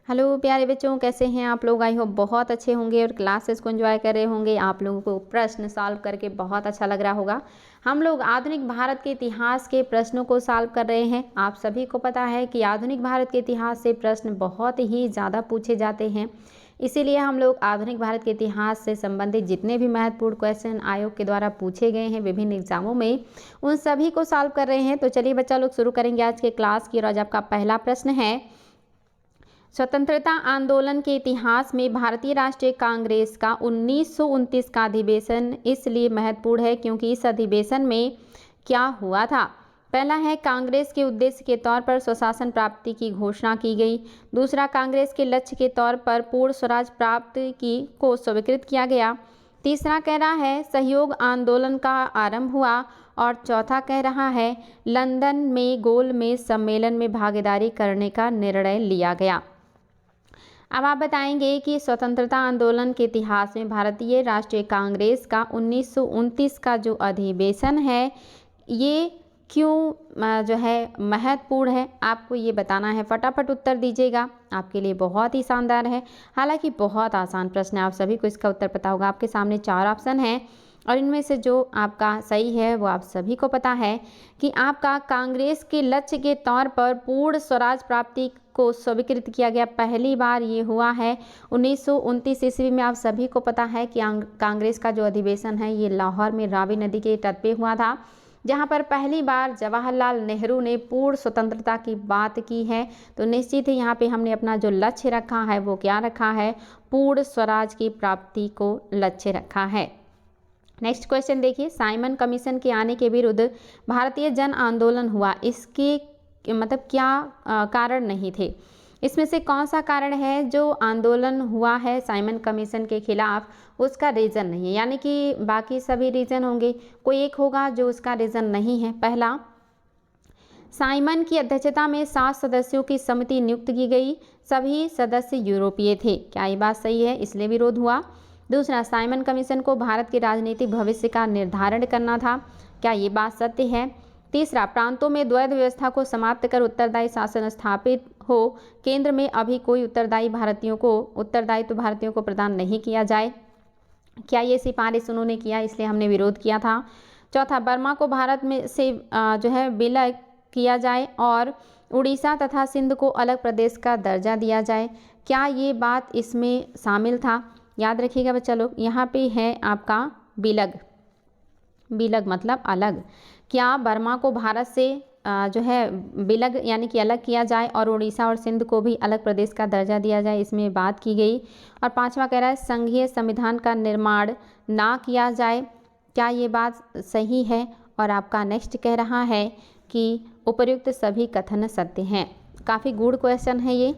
Hello प्यारे बच्चों, कैसे हैं आप लोग। आई होप बहुत अच्छे होंगे और क्लासेस को एंजॉय कर रहे होंगे। आप लोगों को प्रश्न सॉल्व करके बहुत अच्छा लग रहा होगा। हम लोग आधुनिक भारत के इतिहास के प्रश्नों को सॉल्व कर रहे हैं। आप सभी को पता है कि आधुनिक भारत के इतिहास से प्रश्न बहुत ही ज़्यादा पूछे जाते हैं। इसीलिए हम लोग आधुनिक भारत के इतिहास से संबंधित जितने भी महत्वपूर्ण क्वेश्चन आयोग के द्वारा पूछे गए हैं विभिन्न एग्जामों में, उन सभी को सॉल्व कर रहे हैं। तो चलिए बच्चा लोग शुरू करेंगे आज के क्लास की। और आज आपका पहला प्रश्न है, स्वतंत्रता आंदोलन के इतिहास में भारतीय राष्ट्रीय कांग्रेस का 1929 का अधिवेशन इसलिए महत्वपूर्ण है क्योंकि इस अधिवेशन में क्या हुआ था। पहला है, कांग्रेस के उद्देश्य के तौर पर स्वशासन प्राप्ति की घोषणा की गई। दूसरा, कांग्रेस के लक्ष्य के तौर पर पूर्ण स्वराज प्राप्ति की को स्वीकृत किया गया। तीसरा कह रहा है, सहयोग आंदोलन का आरंभ हुआ। और चौथा कह रहा है, लंदन में गोलमेज सम्मेलन में भागीदारी करने का निर्णय लिया गया। अब आप बताएंगे कि स्वतंत्रता आंदोलन के इतिहास में भारतीय राष्ट्रीय कांग्रेस का 1929 का जो अधिवेशन है ये क्यों जो है महत्वपूर्ण है, आपको ये बताना है। फटाफट उत्तर दीजिएगा, आपके लिए बहुत ही शानदार है। हालांकि बहुत आसान प्रश्न है, आप सभी को इसका उत्तर पता होगा। आपके सामने 4 ऑप्शन हैं और इनमें से जो आपका सही है वो आप सभी को पता है कि आपका कांग्रेस के लक्ष्य के तौर पर पूर्ण स्वराज प्राप्ति को स्वीकृत किया गया। पहली बार ये हुआ है 1929 ईस्वी में। आप सभी को पता है कि कांग्रेस का जो अधिवेशन है ये लाहौर में रावी नदी के तट पे हुआ था, जहाँ पर पहली बार जवाहरलाल नेहरू ने पूर्ण स्वतंत्रता की बात की है। तो निश्चित ही यहाँ पे हमने अपना जो लक्ष्य रखा है वो क्या रखा है, पूर्ण स्वराज की प्राप्ति को लक्ष्य रखा है। नेक्स्ट क्वेश्चन देखिए, साइमन कमीशन के आने के विरुद्ध भारतीय जन आंदोलन हुआ, इसके मतलब क्या कारण नहीं थे। इसमें से कौन सा कारण है जो आंदोलन हुआ है साइमन कमीशन के खिलाफ, उसका रीज़न नहीं है। यानी कि बाकी सभी रीज़न होंगे, कोई एक होगा जो उसका रीज़न नहीं है। पहला, साइमन की अध्यक्षता में 7 सदस्यों की समिति नियुक्त की गई, सभी सदस्य यूरोपीय थे। क्या ये बात सही है, इसलिए विरोध हुआ। दूसरा, साइमन कमीशन को भारत के राजनीतिक भविष्य का निर्धारण करना था। क्या ये बात सत्य है। तीसरा, प्रांतों में द्वैध व्यवस्था को समाप्त कर उत्तरदायी शासन स्थापित हो, केंद्र में अभी कोई उत्तरदायित्व भारतीयों को प्रदान नहीं किया जाए। क्या ये सिफारिश उन्होंने किया, इसलिए हमने विरोध किया था। चौथा, बर्मा को भारत में से जो है विलय किया जाए और उड़ीसा तथा सिंध को अलग प्रदेश का दर्जा दिया जाए। क्या ये बात इसमें शामिल था। याद रखिएगा बच्चा लोग, यहाँ पे है आपका विलग मतलब अलग। क्या बर्मा को भारत से जो है विलग यानी कि अलग किया जाए और उड़ीसा और सिंध को भी अलग प्रदेश का दर्जा दिया जाए, इसमें बात की गई। और पांचवा कह रहा है, संघीय संविधान का निर्माण ना किया जाए। क्या ये बात सही है। और आपका नेक्स्ट कह रहा है कि उपर्युक्त सभी कथन सत्य हैं। काफ़ी गूढ़ क्वेश्चन है ये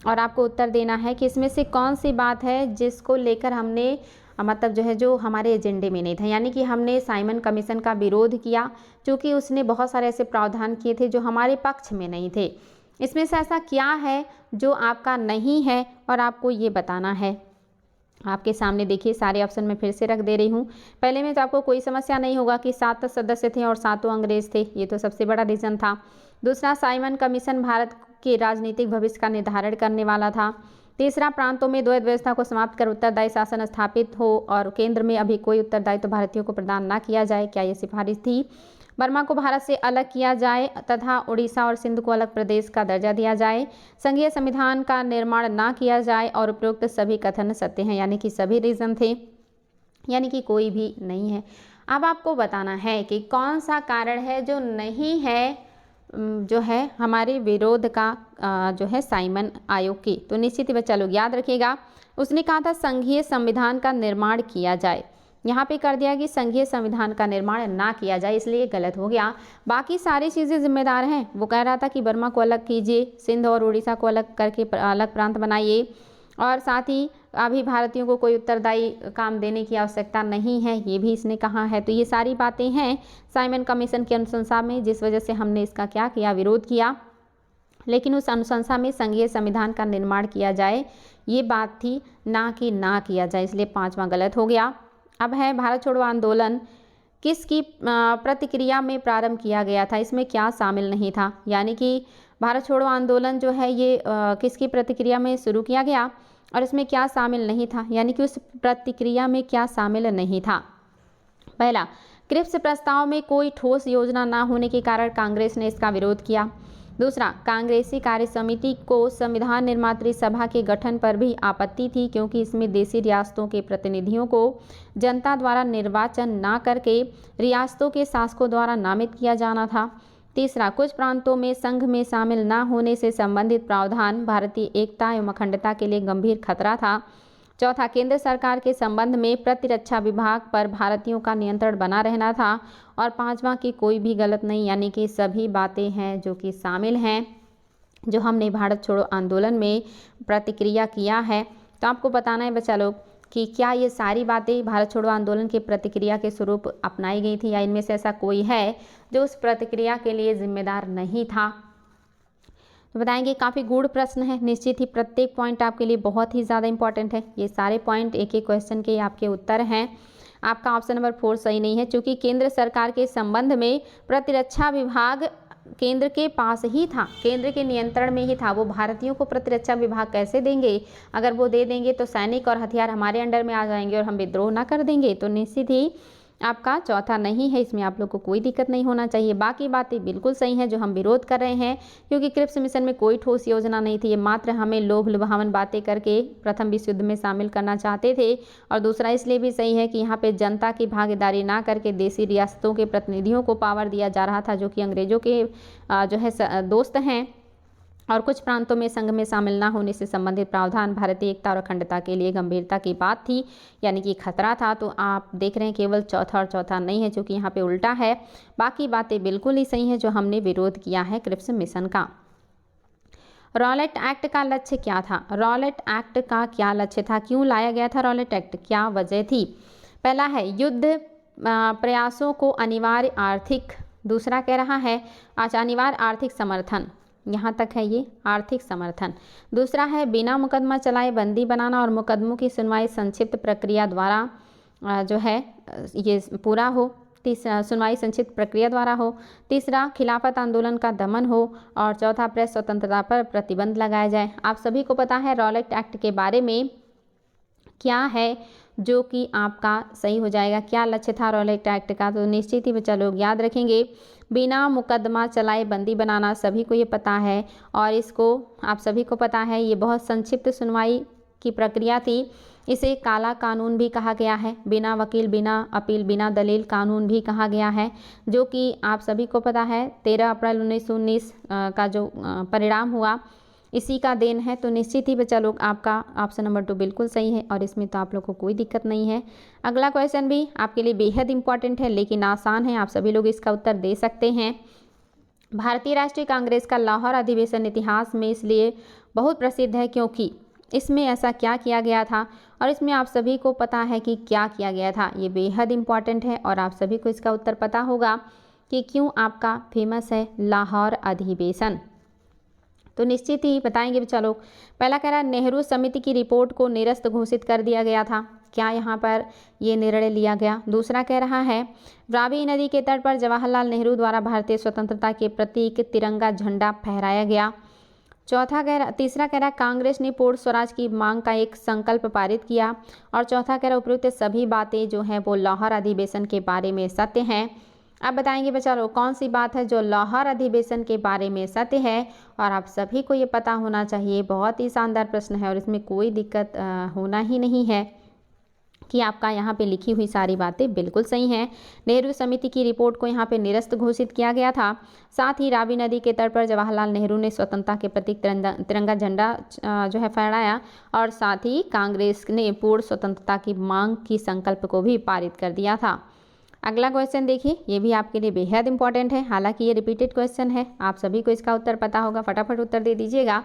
और आपको उत्तर देना है कि इसमें से कौन सी बात है जिसको लेकर हमने मतलब जो है जो हमारे एजेंडे में नहीं था। यानी कि हमने साइमन कमीशन का विरोध किया क्योंकि उसने बहुत सारे ऐसे प्रावधान किए थे जो हमारे पक्ष में नहीं थे। इसमें से ऐसा क्या है जो आपका नहीं है और आपको ये बताना है। आपके सामने देखिए सारे ऑप्शन में फिर से रख दे रही हूँ। पहले में तो आपको कोई समस्या नहीं होगा कि 7 सदस्य थे और 7 अंग्रेज थे, ये तो सबसे बड़ा रीज़न था। दूसरा, साइमन कमीशन भारत के राजनीतिक भविष्य का निर्धारण करने वाला था। तीसरा, प्रांतों में द्वैध व्यवस्था को समाप्त कर उत्तरदायी शासन स्थापित हो और केंद्र में अभी कोई उत्तरदायित्व भारतीयों को प्रदान ना किया जाए। क्या ये सिफारिश थी। बर्मा को भारत से अलग किया जाए तथा उड़ीसा और सिंध को अलग प्रदेश का दर्जा दिया जाए। संघीय संविधान का निर्माण ना किया जाए और उपरोक्त सभी कथन सत्य हैं। यानी कि सभी रीजन थे, यानी कि कोई भी नहीं है। अब आपको बताना है कि कौन सा कारण है जो नहीं है जो है हमारे विरोध का जो है साइमन आयोग की। तो निश्चित ही बच्चा लोग याद रखिएगा, उसने कहा था संघीय संविधान का निर्माण किया जाए। यहाँ पे कर दिया कि संघीय संविधान का निर्माण ना किया जाए, इसलिए गलत हो गया। बाकी सारी चीज़ें जिम्मेदार हैं। वो कह रहा था कि बर्मा को अलग कीजिए, सिंध और उड़ीसा को अलग करके अलग प्रांत बनाइए और साथ ही अभी भारतीयों को कोई उत्तरदायी काम देने की आवश्यकता नहीं है, ये भी इसने कहा है। तो ये सारी बातें हैं साइमन कमीशन की अनुशंसा में, जिस वजह से हमने इसका क्या किया, विरोध किया। लेकिन उस अनुशंसा में संघीय संविधान का निर्माण किया जाए ये बात थी, ना कि ना किया जाए, इसलिए 5वां गलत हो गया। अब है भारत छोड़ो आंदोलन किसकी प्रतिक्रिया में प्रारंभ किया गया था, इसमें क्या शामिल नहीं था। यानी कि भारत छोड़ो आंदोलन जो है ये किसकी प्रतिक्रिया में शुरू किया गया और इसमें क्या शामिल नहीं था, यानी कि उस प्रतिक्रिया में क्या शामिल नहीं था। पहला, क्रिप्स प्रस्ताव में कोई ठोस योजना न होने के कारण कांग्रेस ने इसका विरोध किया। दूसरा, कांग्रेसी कार्य समिति को संविधान निर्मात्री सभा के गठन पर भी आपत्ति थी, क्योंकि इसमें देशी रियासतों के प्रतिनिधियों को जनता द्वारा निर्वाचन न करके रियासतों के शासकों द्वारा नामित किया जाना था। तीसरा, कुछ प्रांतों में संघ में शामिल न होने से संबंधित प्रावधान भारतीय एकता एवं अखंडता के लिए गंभीर खतरा था। चौथा, केंद्र सरकार के संबंध में प्रतिरक्षा विभाग पर भारतीयों का नियंत्रण बना रहना था। और पांचवा, कि कोई भी गलत नहीं, यानी कि सभी बातें हैं जो कि शामिल हैं जो हमने भारत छोड़ो आंदोलन में प्रतिक्रिया किया है। तो आपको बताना है बच्चा लोग कि क्या ये सारी बातें भारत छोड़ो आंदोलन की प्रतिक्रिया के स्वरूप अपनाई गई थी, या इनमें से ऐसा कोई है जो उस प्रतिक्रिया के लिए जिम्मेदार नहीं था। तो बताएंगे, काफ़ी गूढ़ प्रश्न है, निश्चित ही प्रत्येक पॉइंट आपके लिए बहुत ही ज़्यादा इंपॉर्टेंट है। ये सारे पॉइंट एक एक क्वेश्चन के आपके उत्तर हैं। आपका ऑप्शन नंबर 4 सही नहीं है, क्योंकि केंद्र सरकार के संबंध में प्रतिरक्षा विभाग केंद्र के पास ही था, केंद्र के नियंत्रण में ही था। वो भारतीयों को प्रतिरक्षा विभाग कैसे देंगे? अगर वो दे देंगे तो सैनिक और हथियार हमारे अंडर में आ जाएंगे और हम विद्रोह ना कर देंगे। तो निश्चित ही आपका चौथा नहीं है, इसमें आप लोग को कोई दिक्कत नहीं होना चाहिए। बाकी बातें बिल्कुल सही हैं जो हम विरोध कर रहे हैं, क्योंकि क्रिप्स मिशन में कोई ठोस योजना नहीं थी। ये मात्र हमें लोभ लुभावन बातें करके प्रथम विश्व युद्ध में शामिल करना चाहते थे। और दूसरा इसलिए भी सही है कि यहाँ पे जनता की भागीदारी ना करके देशी रियासतों के प्रतिनिधियों को पावर दिया जा रहा था, जो कि अंग्रेजों के जो है दोस्त हैं। और कुछ प्रांतों में संघ में शामिल न होने से संबंधित प्रावधान भारतीय एकता और अखंडता के लिए गंभीरता की बात थी, यानी कि खतरा था। तो आप देख रहे हैं केवल चौथा और चौथा नहीं है, जो कि यहाँ पे उल्टा है। बाकी बातें बिल्कुल ही सही हैं जो हमने विरोध किया है क्रिप्स मिशन का। रॉलेट एक्ट का लक्ष्य क्या था? रॉलेट एक्ट का क्या लक्ष्य था? क्यों लाया गया था रॉलेट एक्ट? क्या वजह थी? पहला है युद्ध प्रयासों को अनिवार्य आर्थिक, दूसरा कह रहा है अनिवार्य आर्थिक समर्थन, यहाँ तक है ये आर्थिक समर्थन। दूसरा है बिना मुकदमा चलाए बंदी बनाना और मुकदमों की सुनवाई संक्षिप्त प्रक्रिया द्वारा जो है ये पूरा हो। तीसरा, सुनवाई संक्षिप्त प्रक्रिया द्वारा हो। तीसरा, खिलाफत आंदोलन का दमन हो। और चौथा, प्रेस स्वतंत्रता पर प्रतिबंध लगाया जाए। आप सभी को पता है रॉलेट एक्ट के बारे में क्या है जो कि आपका सही हो जाएगा। क्या लक्ष्य था रॉलेट एक्ट का? तो निश्चित ही बच्चा लोग याद रखेंगे, बिना मुकदमा चलाए बंदी बनाना, सभी को ये पता है। और इसको आप सभी को पता है ये बहुत संक्षिप्त सुनवाई की प्रक्रिया थी। इसे काला कानून भी कहा गया है, बिना वकील, बिना अपील, बिना दलील कानून भी कहा गया है, जो कि आप सभी को पता है 13 अप्रैल 1919 का जो परिणाम हुआ इसी का देन है। तो निश्चित ही बच्चा लोग आपका ऑप्शन नंबर 2 बिल्कुल सही है और इसमें तो आप लोग को कोई दिक्कत नहीं है। अगला क्वेश्चन भी आपके लिए बेहद इंपॉर्टेंट है लेकिन आसान है, आप सभी लोग इसका उत्तर दे सकते हैं। भारतीय राष्ट्रीय कांग्रेस का लाहौर अधिवेशन इतिहास में इसलिए बहुत प्रसिद्ध है क्योंकि इसमें ऐसा क्या किया गया था, और इसमें आप सभी को पता है कि क्या किया गया था। ये बेहद इंपॉर्टेंट है और आप सभी को इसका उत्तर पता होगा कि क्यों आपका फेमस है लाहौर अधिवेशन। तो निश्चित ही बताएंगे बच्चा लोग। पहला कह रहा है नेहरू समिति की रिपोर्ट को निरस्त घोषित कर दिया गया था, क्या यहाँ पर ये निर्णय लिया गया? दूसरा कह रहा है रावी नदी के तट पर जवाहरलाल नेहरू द्वारा भारतीय स्वतंत्रता के प्रतीक तिरंगा झंडा फहराया गया। तीसरा कह रहा है कांग्रेस ने पूर्ण स्वराज की मांग का एक संकल्प पारित किया। और चौथा कह रहा उपयुक्त सभी बातें जो हैं वो लाहौर अधिवेशन के बारे में सत्य हैं। अब बताएंगे बच्चा लोग कौन सी बात है जो लाहौर अधिवेशन के बारे में सत्य है, और आप सभी को ये पता होना चाहिए। बहुत ही शानदार प्रश्न है और इसमें कोई दिक्कत होना ही नहीं है कि आपका यहाँ पे लिखी हुई सारी बातें बिल्कुल सही हैं। नेहरू समिति की रिपोर्ट को यहाँ पे निरस्त घोषित किया गया था। साथ ही रावी नदी के तट पर जवाहरलाल नेहरू ने स्वतंत्रता के प्रतीक तिरंगा झंडा जो है फहराया, और साथ ही कांग्रेस ने पूर्ण स्वतंत्रता की मांग की संकल्प को भी पारित कर दिया था। अगला क्वेश्चन देखिए, ये भी आपके लिए बेहद इंपॉर्टेंट है, हालांकि ये रिपीटेड क्वेश्चन है, आप सभी को इसका उत्तर पता होगा। फटाफट उत्तर दे दीजिएगा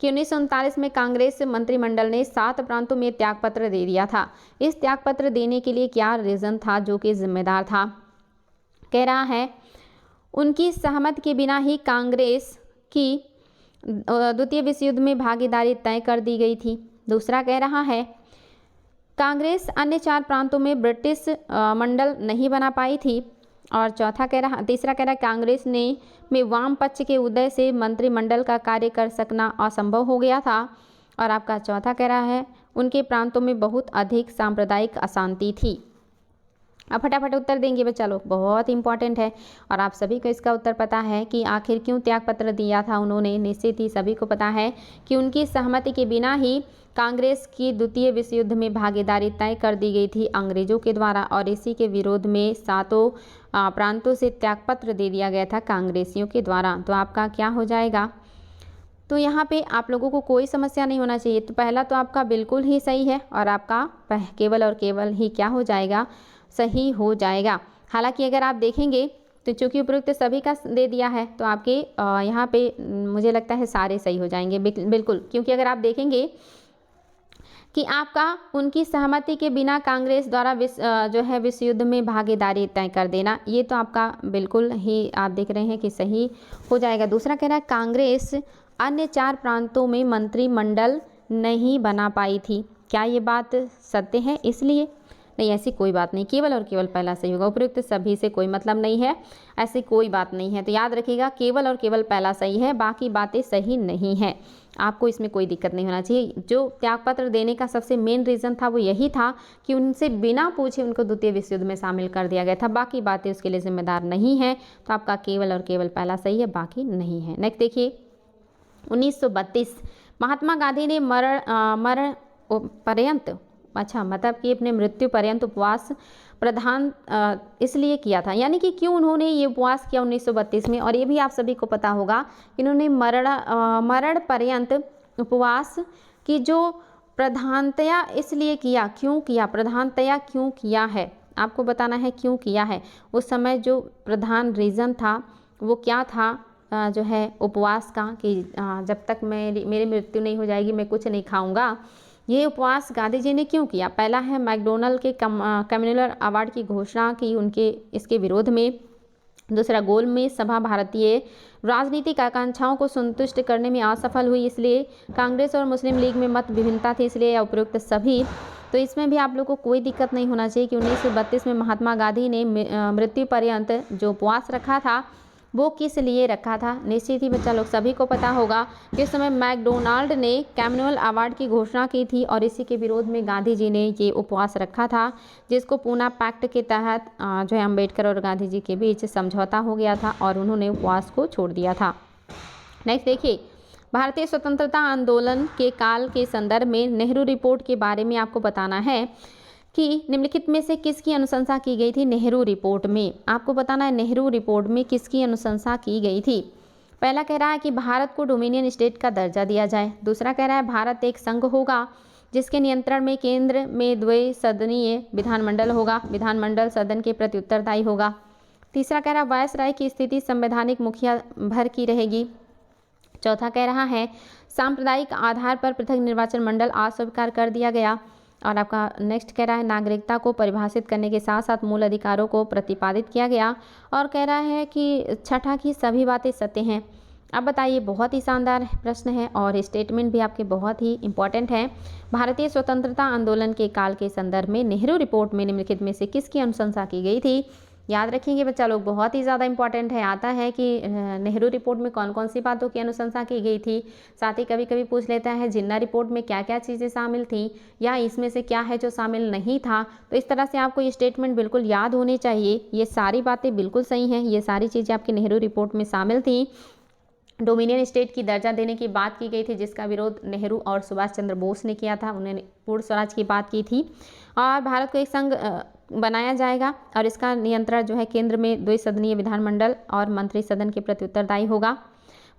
कि 1939 में कांग्रेस मंत्रिमंडल ने 7 प्रांतों में त्यागपत्र दे दिया था। इस त्यागपत्र देने के लिए क्या रीज़न था जो कि जिम्मेदार था? कह रहा है उनकी सहमति के बिना ही कांग्रेस की द्वितीय विश्व युद्ध में भागीदारी तय कर दी गई थी। दूसरा कह रहा है कांग्रेस अन्य 4 प्रांतों में ब्रिटिश मंडल नहीं बना पाई थी। और तीसरा कह रहा है कांग्रेस ने में वाम पक्ष के उदय से मंत्रिमंडल का कार्य कर सकना असंभव हो गया था। और आपका चौथा कह रहा है उनके प्रांतों में बहुत अधिक सांप्रदायिक अशांति थी। अब फटाफट उत्तर देंगे बच्चा लोग, बहुत इंपॉर्टेंट है और आप सभी को इसका उत्तर पता है कि आखिर क्यों त्यागपत्र दिया था उन्होंने। निश्चित ही सभी को पता है कि उनकी सहमति के बिना ही कांग्रेस की द्वितीय विश्व युद्ध में भागीदारी तय कर दी गई थी अंग्रेजों के द्वारा और इसी के विरोध में 7 प्रांतों से त्यागपत्र दे दिया गया था कांग्रेसियों के द्वारा। तो आपका क्या हो जाएगा, तो यहाँ पे आप लोगों को कोई समस्या नहीं होना चाहिए। तो पहला तो आपका बिल्कुल ही सही है और आपका केवल और केवल ही क्या हो जाएगा, सही हो जाएगा। हालांकि अगर आप देखेंगे तो चूंकि उपयुक्त सभी का दे दिया है तो आपके यहाँ पे मुझे लगता है सारे सही हो जाएंगे बिल्कुल, क्योंकि अगर आप देखेंगे कि आपका उनकी सहमति के बिना कांग्रेस द्वारा जो है विश्व युद्ध में भागीदारी तय कर देना, ये तो आपका बिल्कुल ही आप देख रहे हैं कि सही हो जाएगा। दूसरा कह रहा है कांग्रेस अन्य 4 प्रांतों में मंत्रिमंडल नहीं बना पाई थी, क्या ये बात सत्य है? इसलिए नहीं, ऐसी कोई बात नहीं, केवल और केवल पहला सही होगा। उपयुक्त सभी से कोई मतलब नहीं है, ऐसी कोई बात नहीं है। तो याद रखिएगा केवल और केवल पहला सही है, बाकी बातें सही नहीं है। आपको इसमें कोई दिक्कत नहीं होना चाहिए। जो त्यागपत्र देने का सबसे मेन रीज़न था वो यही था कि उनसे बिना पूछे उनको द्वितीय विश्व युद्ध में शामिल कर दिया गया था, बाकी बातें उसके लिए जिम्मेदार नहीं है। तो आपका केवल और केवल पहला सही है, बाकी नहीं है। नेक्स्ट देखिए 1932 महात्मा गांधी ने मरण पर्यंत मतलब कि अपने मृत्यु पर्यंत उपवास प्रधान इसलिए किया था, यानी कि क्यों उन्होंने ये उपवास किया 1932 में। और ये भी आप सभी को पता होगा कि इन्होंने मरण पर्यंत उपवास की जो प्रधानतया इसलिए किया, क्यों किया, प्रधानतया क्यों किया है, आपको बताना है क्यों किया है। उस समय जो प्रधान रीज़न था वो क्या था, जो है उपवास का, कि जब तक मेरी मृत्यु नहीं हो जाएगी मैं कुछ नहीं खाऊंगा। ये उपवास गांधी जी ने क्यों किया? पहला है मैकडोनल्ड के कम्युनल अवार्ड की घोषणा की उनके इसके विरोध में। दूसरा गोल में सभा भारतीय राजनीतिक आकांक्षाओं को संतुष्ट करने में असफल हुई, इसलिए कांग्रेस और मुस्लिम लीग में मत विभिन्नता थी, इसलिए उपयुक्त सभी। तो इसमें भी आप लोग को कोई दिक्कत नहीं होना चाहिए कि 1932 में महात्मा गांधी ने मृत्यु पर्यंत जो उपवास रखा था वो किस लिए रखा था। निश्चित ही बच्चा लोग सभी को पता होगा कि उस समय मैकडोनाल्ड ने कम्युनल अवार्ड की घोषणा की थी और इसी के विरोध में गांधी जी ने ये उपवास रखा था, जिसको पूना पैक्ट के तहत जो है अम्बेडकर और गांधी जी के बीच समझौता हो गया था और उन्होंने उपवास को छोड़ दिया था। नेक्स्ट देखिए भारतीय स्वतंत्रता आंदोलन के काल के संदर्भ में नेहरू रिपोर्ट के बारे में आपको बताना है कि निम्नलिखित में से किसकी अनुशंसा की गई थी नेहरू रिपोर्ट में। आपको बताना है नेहरू रिपोर्ट में किसकी अनुशंसा की गई थी। पहला कह रहा है कि भारत को डोमिनियन स्टेट का दर्जा दिया जाए। दूसरा कह रहा है भारत एक संघ होगा जिसके नियंत्रण में केंद्र में द्विसदनीय विधानमंडल होगा, विधानमंडल सदन के प्रति उत्तरदायी होगा। तीसरा कह रहा है वायसराय की स्थिति संवैधानिक मुखिया भर की रहेगी। चौथा कह रहा है सांप्रदायिक आधार पर पृथक निर्वाचन मंडल अस्वीकार कर दिया गया। और आपका नेक्स्ट कह रहा है नागरिकता को परिभाषित करने के साथ साथ मूल अधिकारों को प्रतिपादित किया गया। और कह रहा है कि छठा की सभी बातें सत्य हैं। अब बताइए, बहुत ही शानदार प्रश्न है और स्टेटमेंट भी आपके बहुत ही इंपॉर्टेंट है। भारतीय स्वतंत्रता आंदोलन के काल के संदर्भ में नेहरू रिपोर्ट में निम्नलिखित में से किसकी अनुशंसा की गई थी? याद रखेंगे बच्चा लोग, बहुत ही ज़्यादा इंपॉर्टेंट है। आता है कि नेहरू रिपोर्ट में कौन कौन सी बातों की अनुशंसा की गई थी। साथ ही कभी कभी पूछ लेता है जिन्ना रिपोर्ट में क्या क्या चीज़ें शामिल थी या इसमें से क्या है जो शामिल नहीं था। तो इस तरह से आपको ये स्टेटमेंट बिल्कुल याद होने चाहिए। ये सारी बातें बिल्कुल सही हैं, ये सारी चीज़ें आपकी नेहरू रिपोर्ट में शामिल थी। डोमिनियन स्टेट की दर्जा देने की बात की गई थी, जिसका विरोध नेहरू और सुभाष चंद्र बोस ने किया था। उन्होंने पूर्ण स्वराज की बात की थी। और भारत को एक संघ बनाया जाएगा और इसका नियंत्रण जो है केंद्र में द्विसदनीय विधानमंडल और मंत्री सदन के प्रति उत्तरदायी होगा।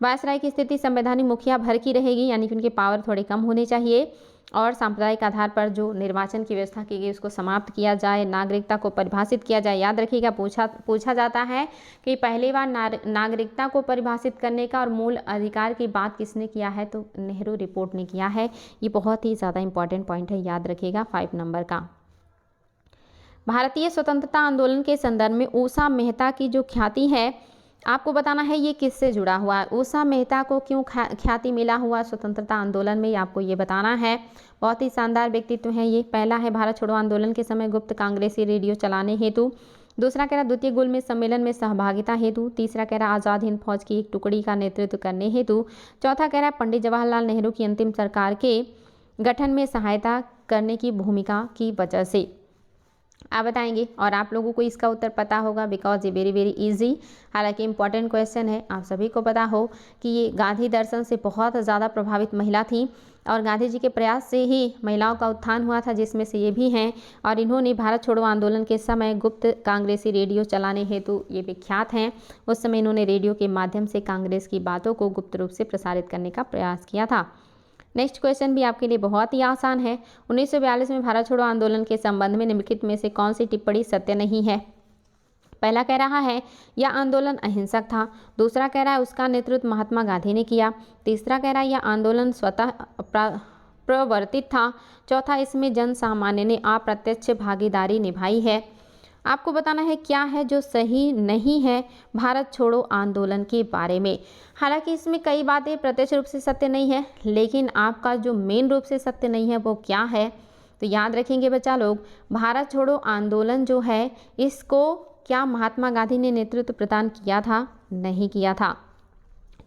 वायसराय की स्थिति संवैधानिक मुखिया भर की रहेगी, यानी कि उनके पावर थोड़े कम होने चाहिए। और सांप्रदायिक आधार पर जो निर्वाचन की व्यवस्था की गई उसको समाप्त किया जाए, नागरिकता को परिभाषित किया जाए। याद रखिएगा, पूछा जाता है कि पहली बार नागरिकता को परिभाषित करने का और मूल अधिकार की बात किसने किया है, तो नेहरू रिपोर्ट ने किया है। ये बहुत ही ज़्यादा इंपॉर्टेंट पॉइंट है, याद रखिएगा 5 नंबर का। भारतीय स्वतंत्रता आंदोलन के संदर्भ में उषा मेहता की जो ख्याति है, आपको बताना है ये किससे जुड़ा हुआ है। उषा मेहता को क्यों ख्याति मिला हुआ स्वतंत्रता आंदोलन में, आपको ये बताना है। बहुत ही शानदार व्यक्तित्व है ये। पहला है भारत छोड़ो आंदोलन के समय गुप्त कांग्रेसी रेडियो चलाने हेतु दूसरा कह रहा द्वितीय गोलमेज सम्मेलन में सहभागिता हेतु। तीसरा कह रहा आज़ाद हिंद फौज की एक टुकड़ी का नेतृत्व करने हेतु। चौथा कह रहा है पंडित जवाहरलाल नेहरू की अंतिम सरकार के गठन में सहायता करने की भूमिका की वजह से। आप बताएंगे और आप लोगों को इसका उत्तर पता होगा बिकॉज ये वेरी वेरी इजी, हालांकि इंपॉर्टेंट क्वेश्चन है। आप सभी को पता हो कि ये गांधी दर्शन से बहुत ज़्यादा प्रभावित महिला थी और गांधी जी के प्रयास से ही महिलाओं का उत्थान हुआ था, जिसमें से ये भी हैं। और इन्होंने भारत छोड़ो आंदोलन के समय गुप्त कांग्रेसी रेडियो चलाने हेतु ये विख्यात हैं। उस समय इन्होंने रेडियो के माध्यम से कांग्रेस की बातों को गुप्त रूप से प्रसारित करने का प्रयास किया था। नेक्स्ट क्वेश्चन भी आपके लिए बहुत ही आसान है। 1942 में भारत छोड़ो आंदोलन के संबंध में निम्नलिखित में से कौन सी टिप्पणी सत्य नहीं है। पहला कह रहा है यह आंदोलन अहिंसक था। दूसरा कह रहा है उसका नेतृत्व महात्मा गांधी ने किया। तीसरा कह रहा है यह आंदोलन स्वतः प्रवर्तित था। चौथा इसमें जन सामान्य ने अप्रत्यक्ष भागीदारी निभाई है। आपको बताना है क्या है जो सही नहीं है भारत छोड़ो आंदोलन के बारे में। हालांकि इसमें कई बातें प्रत्यक्ष रूप से सत्य नहीं है, लेकिन आपका जो मेन रूप से सत्य नहीं है वो क्या है, तो याद रखेंगे बच्चा लोग, भारत छोड़ो आंदोलन जो है इसको क्या महात्मा गांधी ने नेतृत्व प्रदान किया था? नहीं किया था।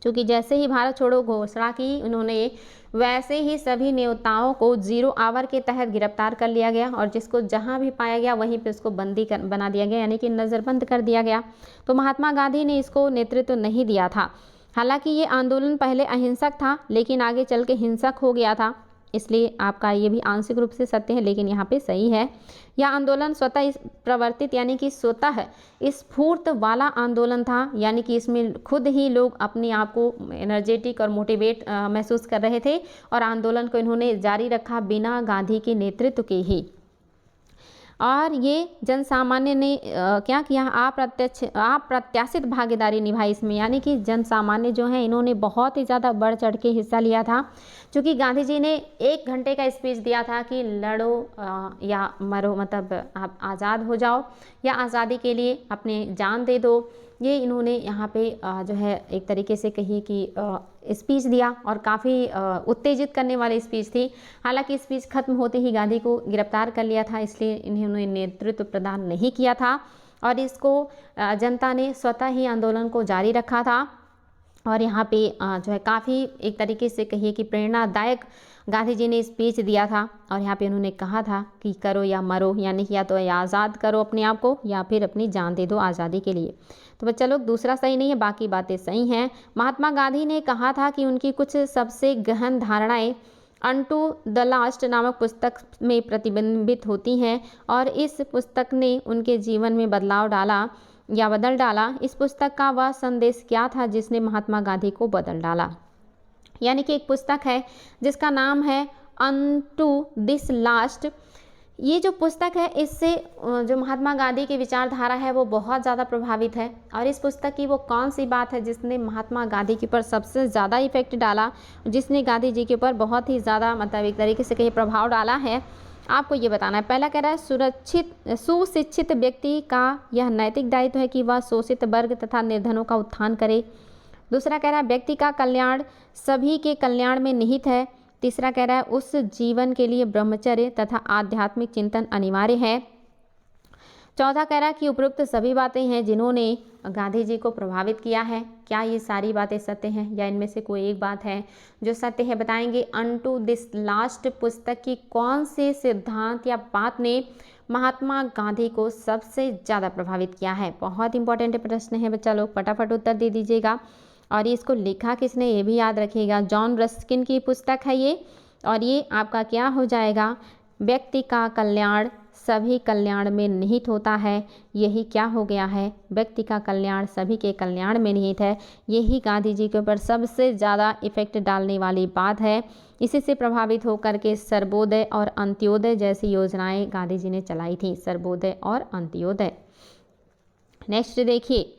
क्योंकि जैसे ही भारत छोड़ो घोषणा की उन्होंने, वैसे ही सभी नेताओं को 0 आवर के तहत गिरफ्तार कर लिया गया और जिसको जहां भी पाया गया वहीं पे उसको बंदी बना दिया गया, यानी कि नज़रबंद कर दिया गया। तो महात्मा गांधी ने इसको नेतृत्व नहीं दिया था। हालांकि ये आंदोलन पहले अहिंसक था लेकिन आगे चल के हिंसक हो गया था, इसलिए आपका ये भी आंशिक रूप से सत्य है, लेकिन यहाँ पे सही है। यह आंदोलन स्वतः प्रवर्तित यानी कि स्वतः स्फूर्त वाला आंदोलन था, यानी कि इसमें खुद ही लोग अपने आप को एनर्जेटिक और मोटिवेट महसूस कर रहे थे और आंदोलन को इन्होंने जारी रखा बिना गांधी के नेतृत्व के ही। और ये जन सामान्य ने क्या किया, अप्रत्याशित भागीदारी निभाई इसमें, यानी कि जन सामान्य जो हैं इन्होंने बहुत ही ज़्यादा बढ़ चढ़ के हिस्सा लिया था। क्योंकि गांधी जी ने 1 घंटे का स्पीच दिया था कि लड़ो या मरो, मतलब आप आज़ाद हो जाओ या आज़ादी के लिए अपने जान दे दो। ये इन्होंने यहाँ पे जो है एक तरीके से कही कि स्पीच दिया और काफ़ी उत्तेजित करने वाली स्पीच थी। हालांकि स्पीच खत्म होते ही गांधी को गिरफ्तार कर लिया था, इसलिए इन्होंने नेतृत्व प्रदान नहीं किया था और इसको जनता ने स्वतः ही आंदोलन को जारी रखा था। और यहाँ पे जो है काफ़ी एक तरीके से कहिए कि प्रेरणादायक गांधी जी ने स्पीच दिया था और यहाँ पे उन्होंने कहा था कि करो या मरो, यानी कि या तो आज़ाद करो अपने आप को या फिर अपनी जान दे दो आज़ादी के लिए। तो बच्चा लोग दूसरा सही नहीं है, बाकी बातें सही हैं। महात्मा गांधी ने कहा था कि उनकी कुछ सबसे गहन धारणाएं अनटू द लास्ट नामक पुस्तक में प्रतिबिंबित होती हैं और इस पुस्तक ने उनके जीवन में बदलाव डाला या बदल डाला। इस पुस्तक का वह संदेश क्या था जिसने महात्मा गांधी को बदल डाला? यानी कि एक पुस्तक है जिसका नाम है अनटू दिस लास्ट। ये जो पुस्तक है इससे जो महात्मा गांधी की विचारधारा है वो बहुत ज़्यादा प्रभावित है। और इस पुस्तक की वो कौन सी बात है जिसने महात्मा गांधी के ऊपर सबसे ज़्यादा इफेक्ट डाला, जिसने गांधी जी के ऊपर बहुत ही ज़्यादा मतलब एक तरीके से कहीं प्रभाव डाला है, आपको ये बताना है। पहला कह रहा है सुशिक्षित व्यक्ति का यह नैतिक दायित्व है कि वह शोषित वर्ग तथा निर्धनों का उत्थान करे। दूसरा कह रहा है व्यक्ति का कल्याण सभी के कल्याण में निहित है। तीसरा कह रहा है उस जीवन के लिए ब्रह्मचर्य तथा आध्यात्मिक चिंतन अनिवार्य है। चौथा कह रहा है कि उपरोक्त सभी बातें हैं जिन्होंने गांधी जी को प्रभावित किया है। क्या ये सारी बातें सत्य हैं या इनमें से कोई एक बात है जो सत्य है? बताएंगे। अनटू दिस लास्ट पुस्तक की कौन से सिद्धांत या बात ने महात्मा गांधी को सबसे ज़्यादा प्रभावित किया है? बहुत इंपॉर्टेंट प्रश्न है बच्चा लोग, फटाफट उत्तर दे दीजिएगा। और इसको लिखा किसने ये भी याद रखिएगा, जॉन रस्किन की पुस्तक है ये। और ये आपका क्या हो जाएगा, व्यक्ति का कल्याण सभी कल्याण में निहित होता है। यही क्या हो गया है, व्यक्ति का कल्याण सभी के कल्याण में निहित है। यही गांधी जी के ऊपर सबसे ज़्यादा इफेक्ट डालने वाली बात है। इसी से प्रभावित होकर के सर्वोदय और अंत्योदय जैसी योजनाएं गांधी जी ने चलाई थी, सर्वोदय और अंत्योदय। नेक्स्ट देखिए,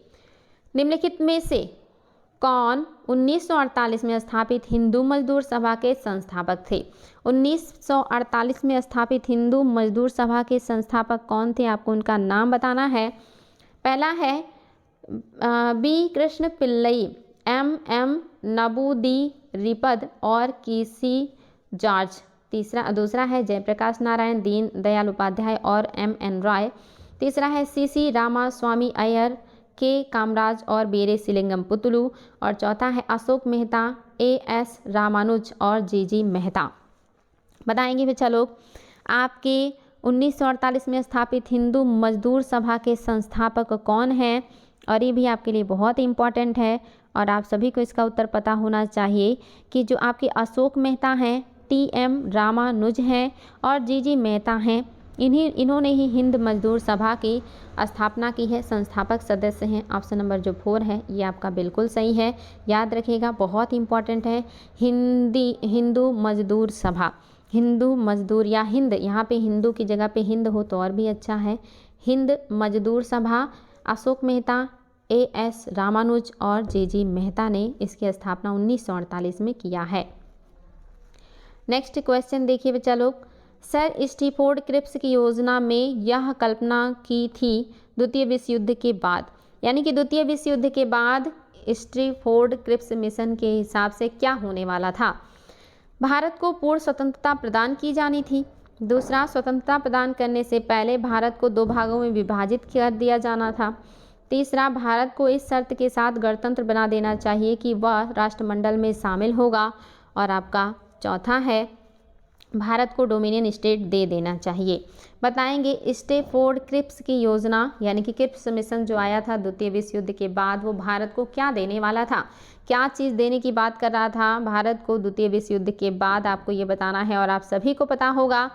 निम्नलिखित में से कौन 1948 में स्थापित हिंदू मजदूर सभा के संस्थापक थे? 1948 में स्थापित हिंदू मजदूर सभा के संस्थापक कौन थे? आपको उनका नाम बताना है। पहला है बी कृष्ण पिल्लई, एम नबूदी रिपद और केसी जॉर्ज। दूसरा है जयप्रकाश नारायण, दीन दयाल उपाध्याय और एम एन रॉय। तीसरा है सीसी रामास्वामी अय्यर, के कामराज और बेरे सिलिंगम पुतलू। और चौथा है अशोक मेहता, एएस रामानुज और जीजी मेहता। बताएंगे बच्चा लोग आपके 1948 में स्थापित हिंदू मजदूर सभा के संस्थापक कौन हैं, और ये भी आपके लिए बहुत इम्पॉर्टेंट है और आप सभी को इसका उत्तर पता होना चाहिए कि जो आपके अशोक मेहता हैं, टीएम रामानुज हैं और जीजी मेहता हैं, इन्होंने ही हिंद मजदूर सभा की स्थापना की है, संस्थापक सदस्य हैं। ऑप्शन नंबर जो 4 है ये आपका बिल्कुल सही है, याद रखिएगा, बहुत इंपॉर्टेंट है। हिंदू मजदूर सभा, हिंदू मजदूर या हिंद, यहाँ पे हिंदू की जगह पे हिंद हो तो और भी अच्छा है। हिंद मजदूर सभा, अशोक मेहता, एएस रामानुज और जीजी मेहता ने इसकी स्थापना 1948 में किया है। नेक्स्ट क्वेश्चन देखिए बच्चा लोग, सर स्टीफोर्ड क्रिप्स की योजना में यह कल्पना की थी द्वितीय विश्व युद्ध के बाद, यानी कि द्वितीय विश्व युद्ध के बाद स्टीफोर्ड क्रिप्स मिशन के हिसाब से क्या होने वाला था। भारत को पूर्ण स्वतंत्रता प्रदान की जानी थी। दूसरा, स्वतंत्रता प्रदान करने से पहले भारत को 2 भागों में विभाजित कर दिया जाना था। तीसरा, भारत को इस शर्त के साथ गणतंत्र बना देना चाहिए कि वह राष्ट्रमंडल में शामिल होगा। और आपका चौथा है, भारत को डोमिनियन स्टेट दे देना चाहिए। बताएंगे स्टीफोर्ड क्रिप्स की योजना, यानी कि क्रिप्स मिशन जो आया था द्वितीय विश्व युद्ध के बाद, वो भारत को क्या देने वाला था, क्या चीज़ देने की बात कर रहा था भारत को द्वितीय विश्व युद्ध के बाद, आपको ये बताना है। और आप सभी को पता होगा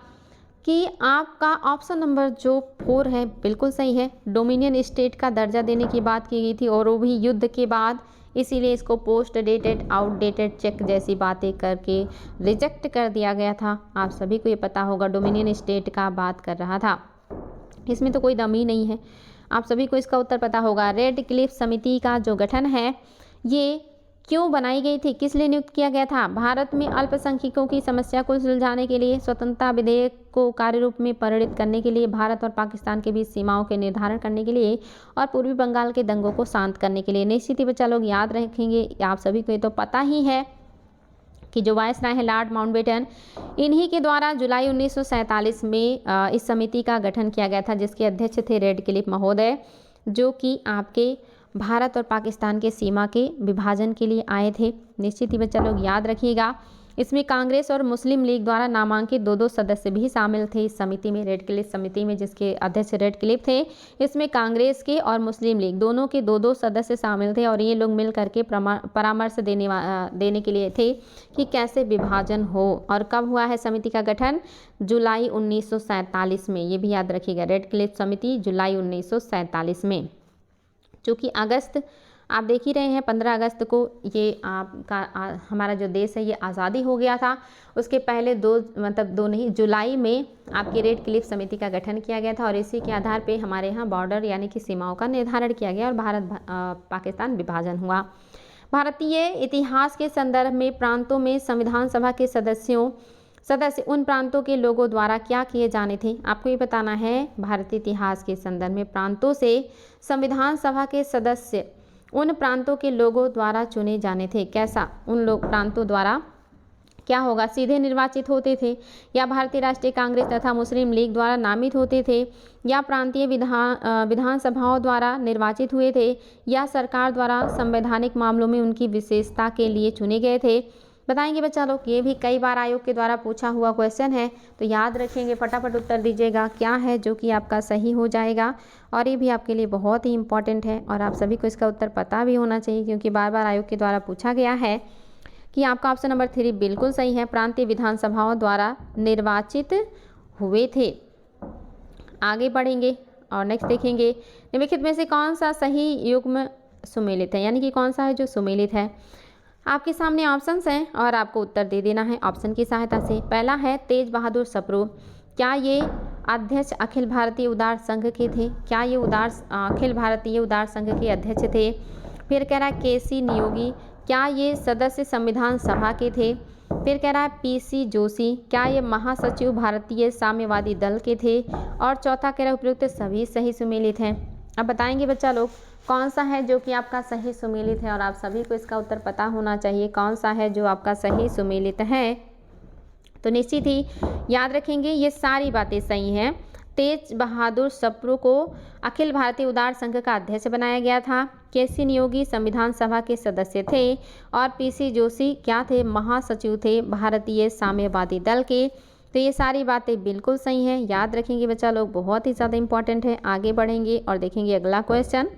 कि आपका ऑप्शन नंबर जो 4 है बिल्कुल सही है, डोमिनियन स्टेट का दर्जा देने की बात की गई थी और वो भी युद्ध के बाद, इसीलिए इसको पोस्ट डेटेड, आउटडेटेड चेक जैसी बातें करके रिजेक्ट कर दिया गया था। आप सभी को ये पता होगा, डोमिनियन स्टेट का बात कर रहा था, इसमें तो कोई दम ही नहीं है। आप सभी को इसका उत्तर पता होगा। रेड क्लिफ समिति का जो गठन है ये क्यों बनाई गई थी, किस लिए नियुक्त किया गया था। भारत में अल्पसंख्यकों की समस्या को सुलझाने के लिए, स्वतंत्रता विधेयक को कार्यरूप में परिणत करने के लिए, भारत और पाकिस्तान के बीच सीमाओं के निर्धारण करने के लिए और पूर्वी बंगाल के दंगों को शांत करने के लिए। निश्चित ही बच्चा लोग याद रखेंगे, आप सभी को ये तो पता ही है कि जो वायसराय है लॉर्ड माउंटबेटन, इन्हीं के द्वारा जुलाई 1947 में इस समिति का गठन किया गया था, जिसके अध्यक्ष थे रेड क्लिफ महोदय, जो कि आपके भारत और पाकिस्तान के सीमा के विभाजन के लिए आए थे। निश्चित ही बच्चा लोग याद रखिएगा। इसमें कांग्रेस और मुस्लिम लीग द्वारा नामांकित 2 सदस्य भी शामिल थे इस समिति में, रेड क्लिफ समिति में, जिसके अध्यक्ष रेड क्लिफ थे। इसमें कांग्रेस के और मुस्लिम लीग दोनों के 2 सदस्य शामिल थे और ये लोग मिल करके परामर्श देने के लिए थे कि कैसे विभाजन हो। और कब हुआ है समिति का गठन, जुलाई 1947 में, ये भी याद रखिएगा। रेड क्लिफ समिति जुलाई 1947 में, चूँकि अगस्त आप देख ही रहे हैं 15 अगस्त को ये आपका हमारा जो देश है ये आज़ादी हो गया था। उसके पहले 2 नहीं, जुलाई में आपकी रेड क्लिफ समिति का गठन किया गया था और इसी के आधार पे हमारे यहाँ बॉर्डर यानी कि सीमाओं का निर्धारण किया गया और भारत पाकिस्तान विभाजन हुआ। भारतीय इतिहास के संदर्भ में प्रांतों में संविधान सभा के सदस्य उन प्रांतों के लोगों द्वारा क्या किए जाने थे। आपको ये बताना है, भारतीय इतिहास के संदर्भ में प्रांतों से संविधान सभा के सदस्य उन प्रांतों के लोगों द्वारा चुने जाने थे। कैसा, उन लोग प्रांतों द्वारा क्या होगा, सीधे निर्वाचित होते थे या भारतीय राष्ट्रीय कांग्रेस तथा मुस्लिम लीग द्वारा नामित होते थे या प्रांतीय विधानसभाओं द्वारा निर्वाचित हुए थे या सरकार द्वारा संवैधानिक मामलों में उनकी विशेषता के लिए चुने गए थे। बताएंगे बच्चा लोग, ये भी कई बार आयोग के द्वारा पूछा हुआ क्वेश्चन है, तो याद रखेंगे, फटाफट उत्तर दीजिएगा क्या है जो कि आपका सही हो जाएगा। और ये भी आपके लिए बहुत ही इंपॉर्टेंट है और आप सभी को इसका उत्तर पता भी होना चाहिए, क्योंकि बार बार आयोग के द्वारा पूछा गया है कि आपका ऑप्शन नंबर 3 बिल्कुल सही है, प्रांतीय विधानसभाओं द्वारा निर्वाचित हुए थे। आगे बढ़ेंगे और नेक्स्ट देखेंगे, निम्नलिखित में से कौन सा सही युग्म सुमेलित है, यानी कि कौन सा है जो सुमेलित है। आपके सामने ऑप्शंस हैं और आपको उत्तर दे देना है ऑप्शन की सहायता से। पहला है तेज बहादुर सप्रू, क्या ये अध्यक्ष अखिल भारतीय उदार संघ के थे, क्या ये अखिल भारतीय उदार संघ के अध्यक्ष थे। फिर कह रहा है केसी नियोगी, क्या ये सदस्य संविधान सभा के थे। फिर कह रहा है पीसी जोशी, क्या ये महासचिव भारतीय साम्यवादी दल के थे। और चौथा कह रहा है उपयुक्त सभी सही सुमेलित हैं। अब बताएंगे बच्चा लोग कौन सा है जो कि आपका सही सुमेलित है, और आप सभी को इसका उत्तर पता होना चाहिए कौन सा है जो आपका सही सुमेलित है। तो निश्चित ही याद रखेंगे ये सारी बातें सही हैं। तेज बहादुर सप्रू को अखिल भारतीय उदार संघ का अध्यक्ष बनाया गया था। केसी नियोगी संविधान सभा के सदस्य थे और पीसी जोशी क्या थे, महासचिव थे भारतीय साम्यवादी दल के। तो ये सारी बातें बिल्कुल सही हैं, याद रखेंगे बच्चा लोग, बहुत ही ज़्यादा इंपॉर्टेंट है। आगे बढ़ेंगे और देखेंगे अगला क्वेश्चन।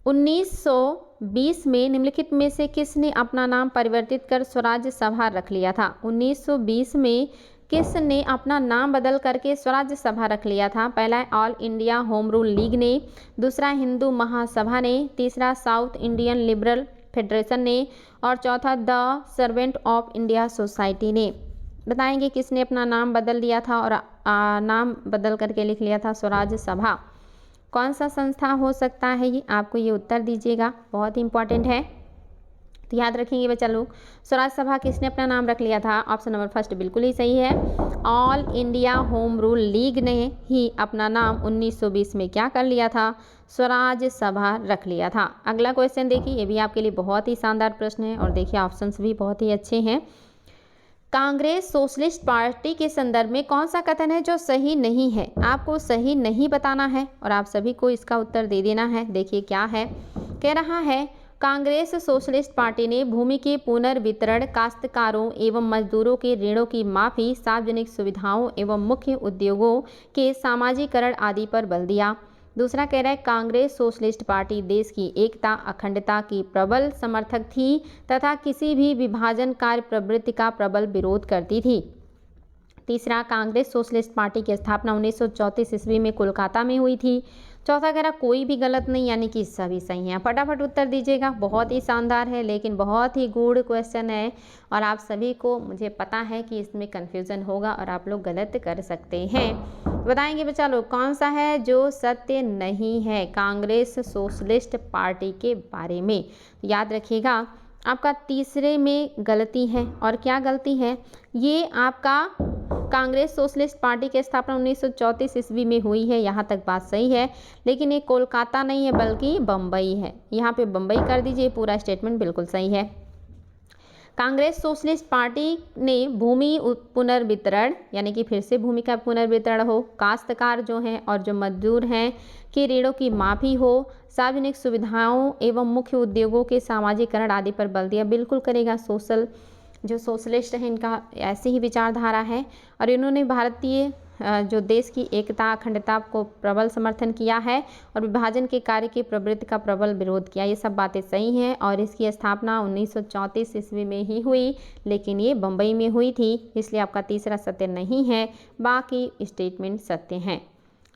1920 में निम्नलिखित में से किसने अपना नाम परिवर्तित कर स्वराज सभा रख लिया था? 1920 में किसने अपना नाम बदल करके स्वराज सभा रख लिया था? पहला है all India home rule league ने, दूसरा हिंदू महासभा ने, तीसरा साउथ इंडियन लिबरल फेडरेशन ने और चौथा the servant of India society ने। बताएंगे किसने अपना नाम बदल लिया था और नाम बदल करके लिख लिया था स्वराज सभा। कौन सा संस्था हो सकता है ये, आपको ये उत्तर दीजिएगा, बहुत ही इंपॉर्टेंट है। तो याद रखेंगे बच्चा लोग, स्वराज सभा किसने अपना नाम रख लिया था? ऑप्शन नंबर फर्स्ट बिल्कुल ही सही है, all India home rule league ने ही अपना नाम 1920 में क्या कर लिया था? स्वराज सभा रख लिया था। अगला क्वेश्चन देखिए, ये भी आपके लिए बहुत ही शानदार प्रश्न है और देखिए ऑप्शंस भी बहुत ही अच्छे हैं। कांग्रेस सोशलिस्ट पार्टी के संदर्भ में कौन सा कथन है जो सही नहीं है? आपको सही नहीं बताना है और आप सभी को इसका उत्तर दे देना है। देखिए क्या है, कह रहा है कांग्रेस सोशलिस्ट पार्टी ने भूमि के पुनर्वितरण, काश्तकारों एवं मजदूरों के ऋणों की माफी, सार्वजनिक सुविधाओं एवं मुख्य उद्योगों के सामाजिकरण आदि पर बल दिया। दूसरा कह रहा है कांग्रेस सोशलिस्ट पार्टी देश की एकता, अखंडता की प्रबल समर्थक थी तथा किसी भी विभाजनकारी प्रवृत्ति का प्रबल विरोध करती थी। तीसरा, कांग्रेस सोशलिस्ट पार्टी की स्थापना 1934 ईस्वी में कोलकाता में हुई थी। चौथा कह रहा कोई भी गलत नहीं, यानी कि सभी सही हैं। फटाफट उत्तर दीजिएगा, बहुत ही शानदार है लेकिन बहुत ही गूढ़ क्वेश्चन है और आप सभी को मुझे पता है कि इसमें कन्फ्यूज़न होगा और आप लोग गलत कर सकते हैं। बताएंगे बच्चा लोग कौन सा है जो सत्य नहीं है कांग्रेस सोशलिस्ट पार्टी के बारे में? याद रखिएगा आपका तीसरे में गलती है। और क्या गलती है? ये आपका कांग्रेस सोशलिस्ट पार्टी की स्थापना 1934 ईस्वी में हुई है, यहाँ तक बात सही है, लेकिन ये कोलकाता नहीं है बल्कि बम्बई है। यहाँ पे बम्बई कर दीजिए, पूरा स्टेटमेंट बिल्कुल सही है। कांग्रेस सोशलिस्ट पार्टी ने भूमि पुनर्वितरण, यानी कि फिर से भूमि का पुनर्वितरण हो, काश्तकार जो हैं और जो मजदूर हैं के ऋणों की माफी हो, सार्वजनिक सुविधाओं एवं मुख्य उद्योगों के सामाजिकरण आदि पर बल दिया। बिल्कुल करेगा, जो सोशलिस्ट है इनका ऐसी ही विचारधारा है और इन्होंने भारतीय जो देश की एकता, अखंडता को प्रबल समर्थन किया है और विभाजन के कार्य की प्रवृत्ति का प्रबल विरोध किया। ये सब बातें सही हैं और इसकी स्थापना 1934 ईस्वी में ही हुई, लेकिन ये बम्बई में हुई थी, इसलिए आपका तीसरा सत्य नहीं है, बाकी स्टेटमेंट सत्य हैं।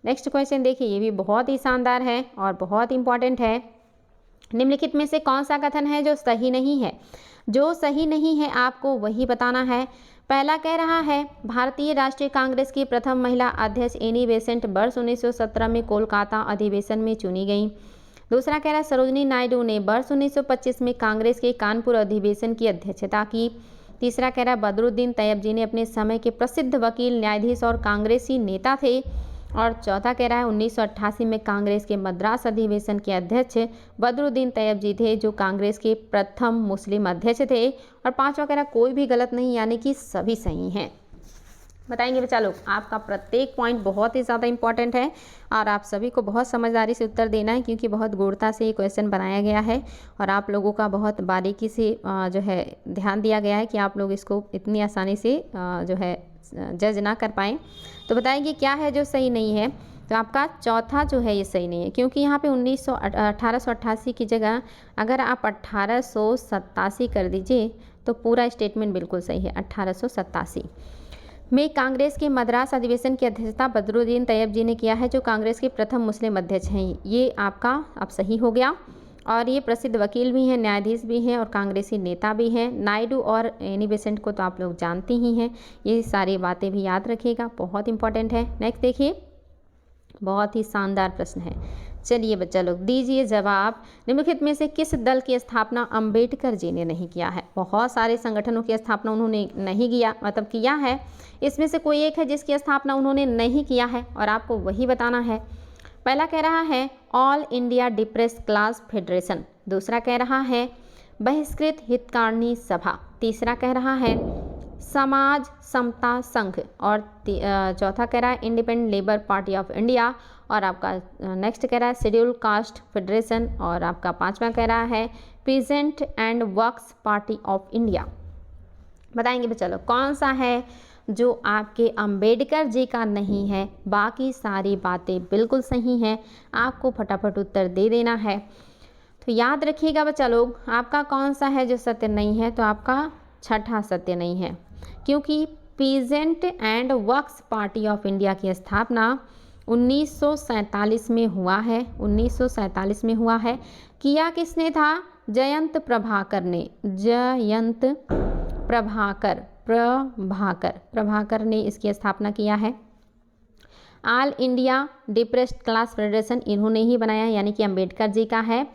नेक्स्ट क्वेश्चन देखिए, ये भी बहुत ही शानदार है और बहुत इंपॉर्टेंट है। निम्नलिखित में से कौन सा कथन है जो सही नहीं है? जो सही नहीं है आपको वही बताना है। पहला कह रहा है भारतीय राष्ट्रीय कांग्रेस की प्रथम महिला अध्यक्ष एनी बेसेंट वर्ष 1917 में कोलकाता अधिवेशन में चुनी गई। दूसरा कह रहा है सरोजिनी नायडू ने वर्ष 1925 में कांग्रेस के कानपुर अधिवेशन की अध्यक्षता की। तीसरा कह रहा है बदरुद्दीन तैयब जी ने अपने समय के प्रसिद्ध वकील, न्यायाधीश और कांग्रेसी नेता थे। और चौथा कह रहा है 1988 में कांग्रेस के मद्रास अधिवेशन के अध्यक्ष बदरुद्दीन तैयब जी थे, जो कांग्रेस के प्रथम मुस्लिम अध्यक्ष थे। और पांचवा कह रहा है कोई भी गलत नहीं, यानी कि सभी सही हैं। बताएंगे बच्चा लोग, आपका प्रत्येक पॉइंट बहुत ही ज़्यादा इंपॉर्टेंट है और आप सभी को बहुत समझदारी से उत्तर देना है, क्योंकि बहुत गूढ़ता से ये क्वेश्चन बनाया गया है और आप लोगों का बहुत बारीकी से जो है ध्यान दिया गया है कि आप लोग इसको इतनी आसानी से जो है जज ना कर पाएँ। तो बताएंगे क्या है जो सही नहीं है? तो आपका चौथा जो है ये सही नहीं है, क्योंकि यहाँ पे 1888 की जगह अगर आप 1887 कर दीजिए तो पूरा स्टेटमेंट बिल्कुल सही है। 1887 में कांग्रेस के मद्रास अधिवेशन की अध्यक्षता बदरुद्दीन तैयब जी ने किया है, जो कांग्रेस के प्रथम मुस्लिम अध्यक्ष हैं। ये आपका अब सही हो गया और ये प्रसिद्ध वकील भी हैं, न्यायाधीश भी हैं और कांग्रेसी नेता भी हैं। नायडू और एनी बेसेंट को तो आप लोग जानते ही हैं। ये सारी बातें भी याद रखिएगा, बहुत इंपॉर्टेंट है। नेक्स्ट देखिए, बहुत ही शानदार प्रश्न है। चलिए बच्चा लोग दीजिए जवाब। निम्नलिखित में से किस दल की स्थापना अंबेडकर जी ने नहीं किया है? बहुत सारे संगठनों की स्थापना उन्होंने नहीं किया है। इसमें से कोई एक है जिसकी स्थापना उन्होंने नहीं किया है और आपको वही बताना है। पहला कह रहा है all India depressed class federation. दूसरा कह रहा है बहिष्कृत हितकारिणी सभा। तीसरा कह रहा है समाज समता संघ, और चौथा कह रहा है independent labour party of India, और आपका नेक्स्ट कह रहा है शेड्यूल कास्ट फेडरेशन, और आपका पांचवा कह रहा है peasant and works party of India. बताएंगे भी, चलो कौन सा है जो आपके अंबेडकर जी का नहीं है। बाकी सारी बातें बिल्कुल सही हैं, आपको फटाफट उत्तर दे देना है। तो याद रखिएगा बच्चा लोग, आपका कौन सा है जो सत्य नहीं है, तो आपका छठा सत्य नहीं है, क्योंकि peasant and works party of India की स्थापना 1947 में हुआ है। 1947 में हुआ है। किया किसने था? जयंत प्रभाकर ने। जयंत प्रभाकर ने इसकी स्थापना किया है। All India depressed class federation इन्होंने ही बनाया, यानी कि अंबेडकर जी का है।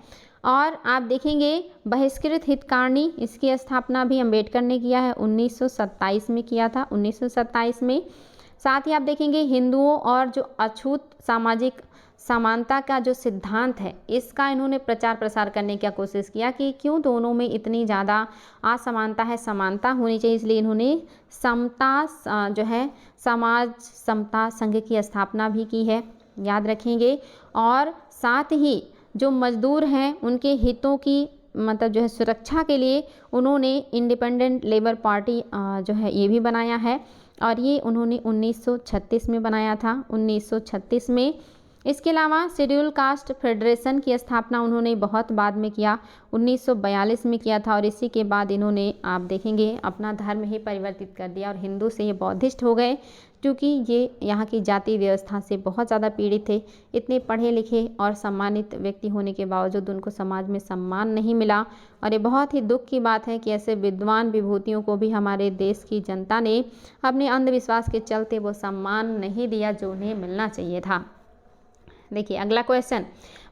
और आप देखेंगे बहिष्कृत हितकारिणी, इसकी स्थापना भी अंबेडकर ने किया है, 1927 में किया था, 1927 में। साथ ही आप देखेंगे हिंदुओं और जो अछूत सामाजिक समानता का जो सिद्धांत है, इसका इन्होंने प्रचार प्रसार करने की कोशिश किया कि क्यों दोनों में इतनी ज़्यादा असमानता है, समानता होनी चाहिए, इसलिए इन्होंने समता जो है समाज समता संघ की स्थापना भी की है, याद रखेंगे। और साथ ही जो मजदूर हैं उनके हितों की मतलब जो है सुरक्षा के लिए उन्होंने इंडिपेंडेंट लेबर पार्टी जो है ये भी बनाया है, और ये उन्होंने 1936 में बनाया था, 1936 में। इसके अलावा शेड्यूल कास्ट फेडरेशन की स्थापना उन्होंने बहुत बाद में किया, 1942 में किया था, और इसी के बाद इन्होंने आप देखेंगे अपना धर्म ही परिवर्तित कर दिया और हिंदू से ये बौद्धिस्ट हो गए, क्योंकि ये यहाँ की जाति व्यवस्था से बहुत ज़्यादा पीड़ित थे। इतने पढ़े लिखे और सम्मानित व्यक्ति होने के बावजूद उनको समाज में सम्मान नहीं मिला, और ये बहुत ही दुख की बात है कि ऐसे विद्वान विभूतियों को भी हमारे देश की जनता ने अपने अंधविश्वास के चलते वो सम्मान नहीं दिया जो उन्हें मिलना चाहिए था। देखिए अगला क्वेश्चन,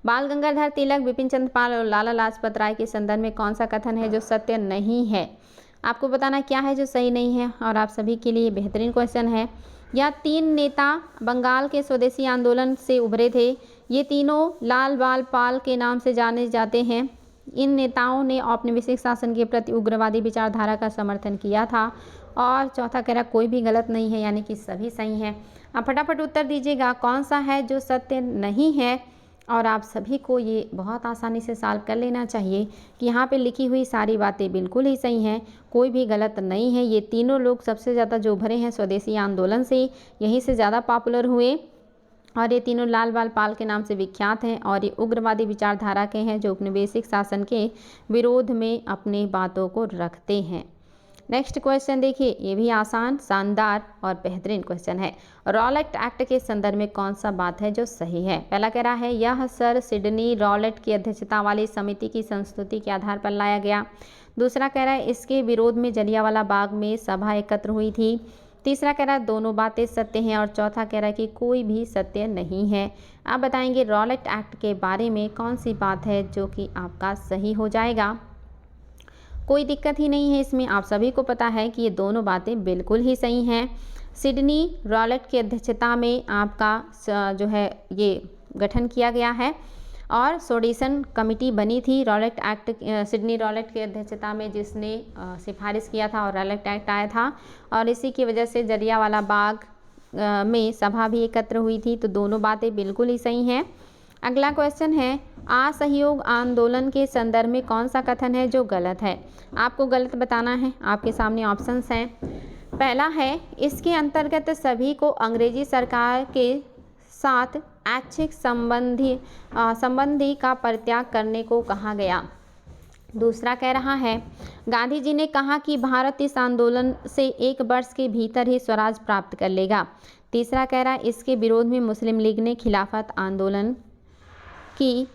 बाल गंगाधर तिलक, बिपिन चंद्र पाल और लाला लाजपत राय के संदर्भ में कौन सा कथन है जो सत्य नहीं है? आपको बताना क्या है जो सही नहीं है, और आप सभी के लिए बेहतरीन क्वेश्चन है। यह तीन नेता बंगाल के स्वदेशी आंदोलन से उभरे थे। ये तीनों लाल बाल पाल के नाम से जाने जाते हैं। इन नेताओं ने औपनिवेशिक शासन के प्रति उग्रवादी विचारधारा का समर्थन किया था। और चौथा कह रहा कोई भी गलत नहीं है, यानी कि सभी सही हैं। आप फटाफट उत्तर दीजिएगा कौन सा है जो सत्य नहीं है, और आप सभी को ये बहुत आसानी से सॉल्व कर लेना चाहिए कि यहाँ पे लिखी हुई सारी बातें बिल्कुल ही सही हैं, कोई भी गलत नहीं है। ये तीनों लोग सबसे ज़्यादा जो उभरे हैं स्वदेशी आंदोलन से, यहीं से ज़्यादा पॉपुलर हुए, और ये तीनों लाल बाल पाल के नाम से विख्यात हैं, और ये उग्रवादी विचारधारा के हैं जो उपनिवेशिक शासन के विरोध में अपनी बातों को रखते हैं। नेक्स्ट क्वेश्चन देखिए, ये भी आसान, शानदार और बेहतरीन क्वेश्चन है। रॉलेट एक्ट के संदर्भ में कौन सा बात है जो सही है? पहला कह रहा है यह सर सिडनी रॉलेट की अध्यक्षता वाली समिति की संस्तुति के आधार पर लाया गया। दूसरा कह रहा है इसके विरोध में जलियांवाला बाग में सभा एकत्र हुई थी। तीसरा कह रहा है दोनों बातें सत्य हैं, और चौथा कह रहा है कि कोई भी सत्य नहीं है। आप बताएंगे रॉलेट एक्ट के बारे में कौन सी बात है जो कि आपका सही हो जाएगा। कोई दिक्कत ही नहीं है इसमें, आप सभी को पता है कि ये दोनों बातें बिल्कुल ही सही हैं। सिडनी रॉलेट की अध्यक्षता में आपका जो है ये गठन किया गया है, और सोडिसन कमेटी बनी थी रॉलेट एक्ट सिडनी रॉलेट की अध्यक्षता में, जिसने सिफारिश किया था और रॉलेट एक्ट आया था, और इसी की वजह से जलियांवाला बाग में सभा भी एकत्र हुई थी। तो दोनों बातें बिल्कुल ही सही हैं। अगला क्वेश्चन है असहयोग आंदोलन के संदर्भ में कौन सा कथन है जो गलत है? आपको गलत बताना है। आपके सामने ऑप्शंस हैं। पहला है इसके अंतर्गत सभी को अंग्रेजी सरकार के साथ ऐच्छिक संबंधी का परित्याग करने को कहा गया। दूसरा कह रहा है गांधी जी ने कहा कि भारत इस आंदोलन से 1 वर्ष के भीतर ही स्वराज प्राप्त कर लेगा। तीसरा कह रहा है इसके विरोध में मुस्लिम लीग ने खिलाफत आंदोलन की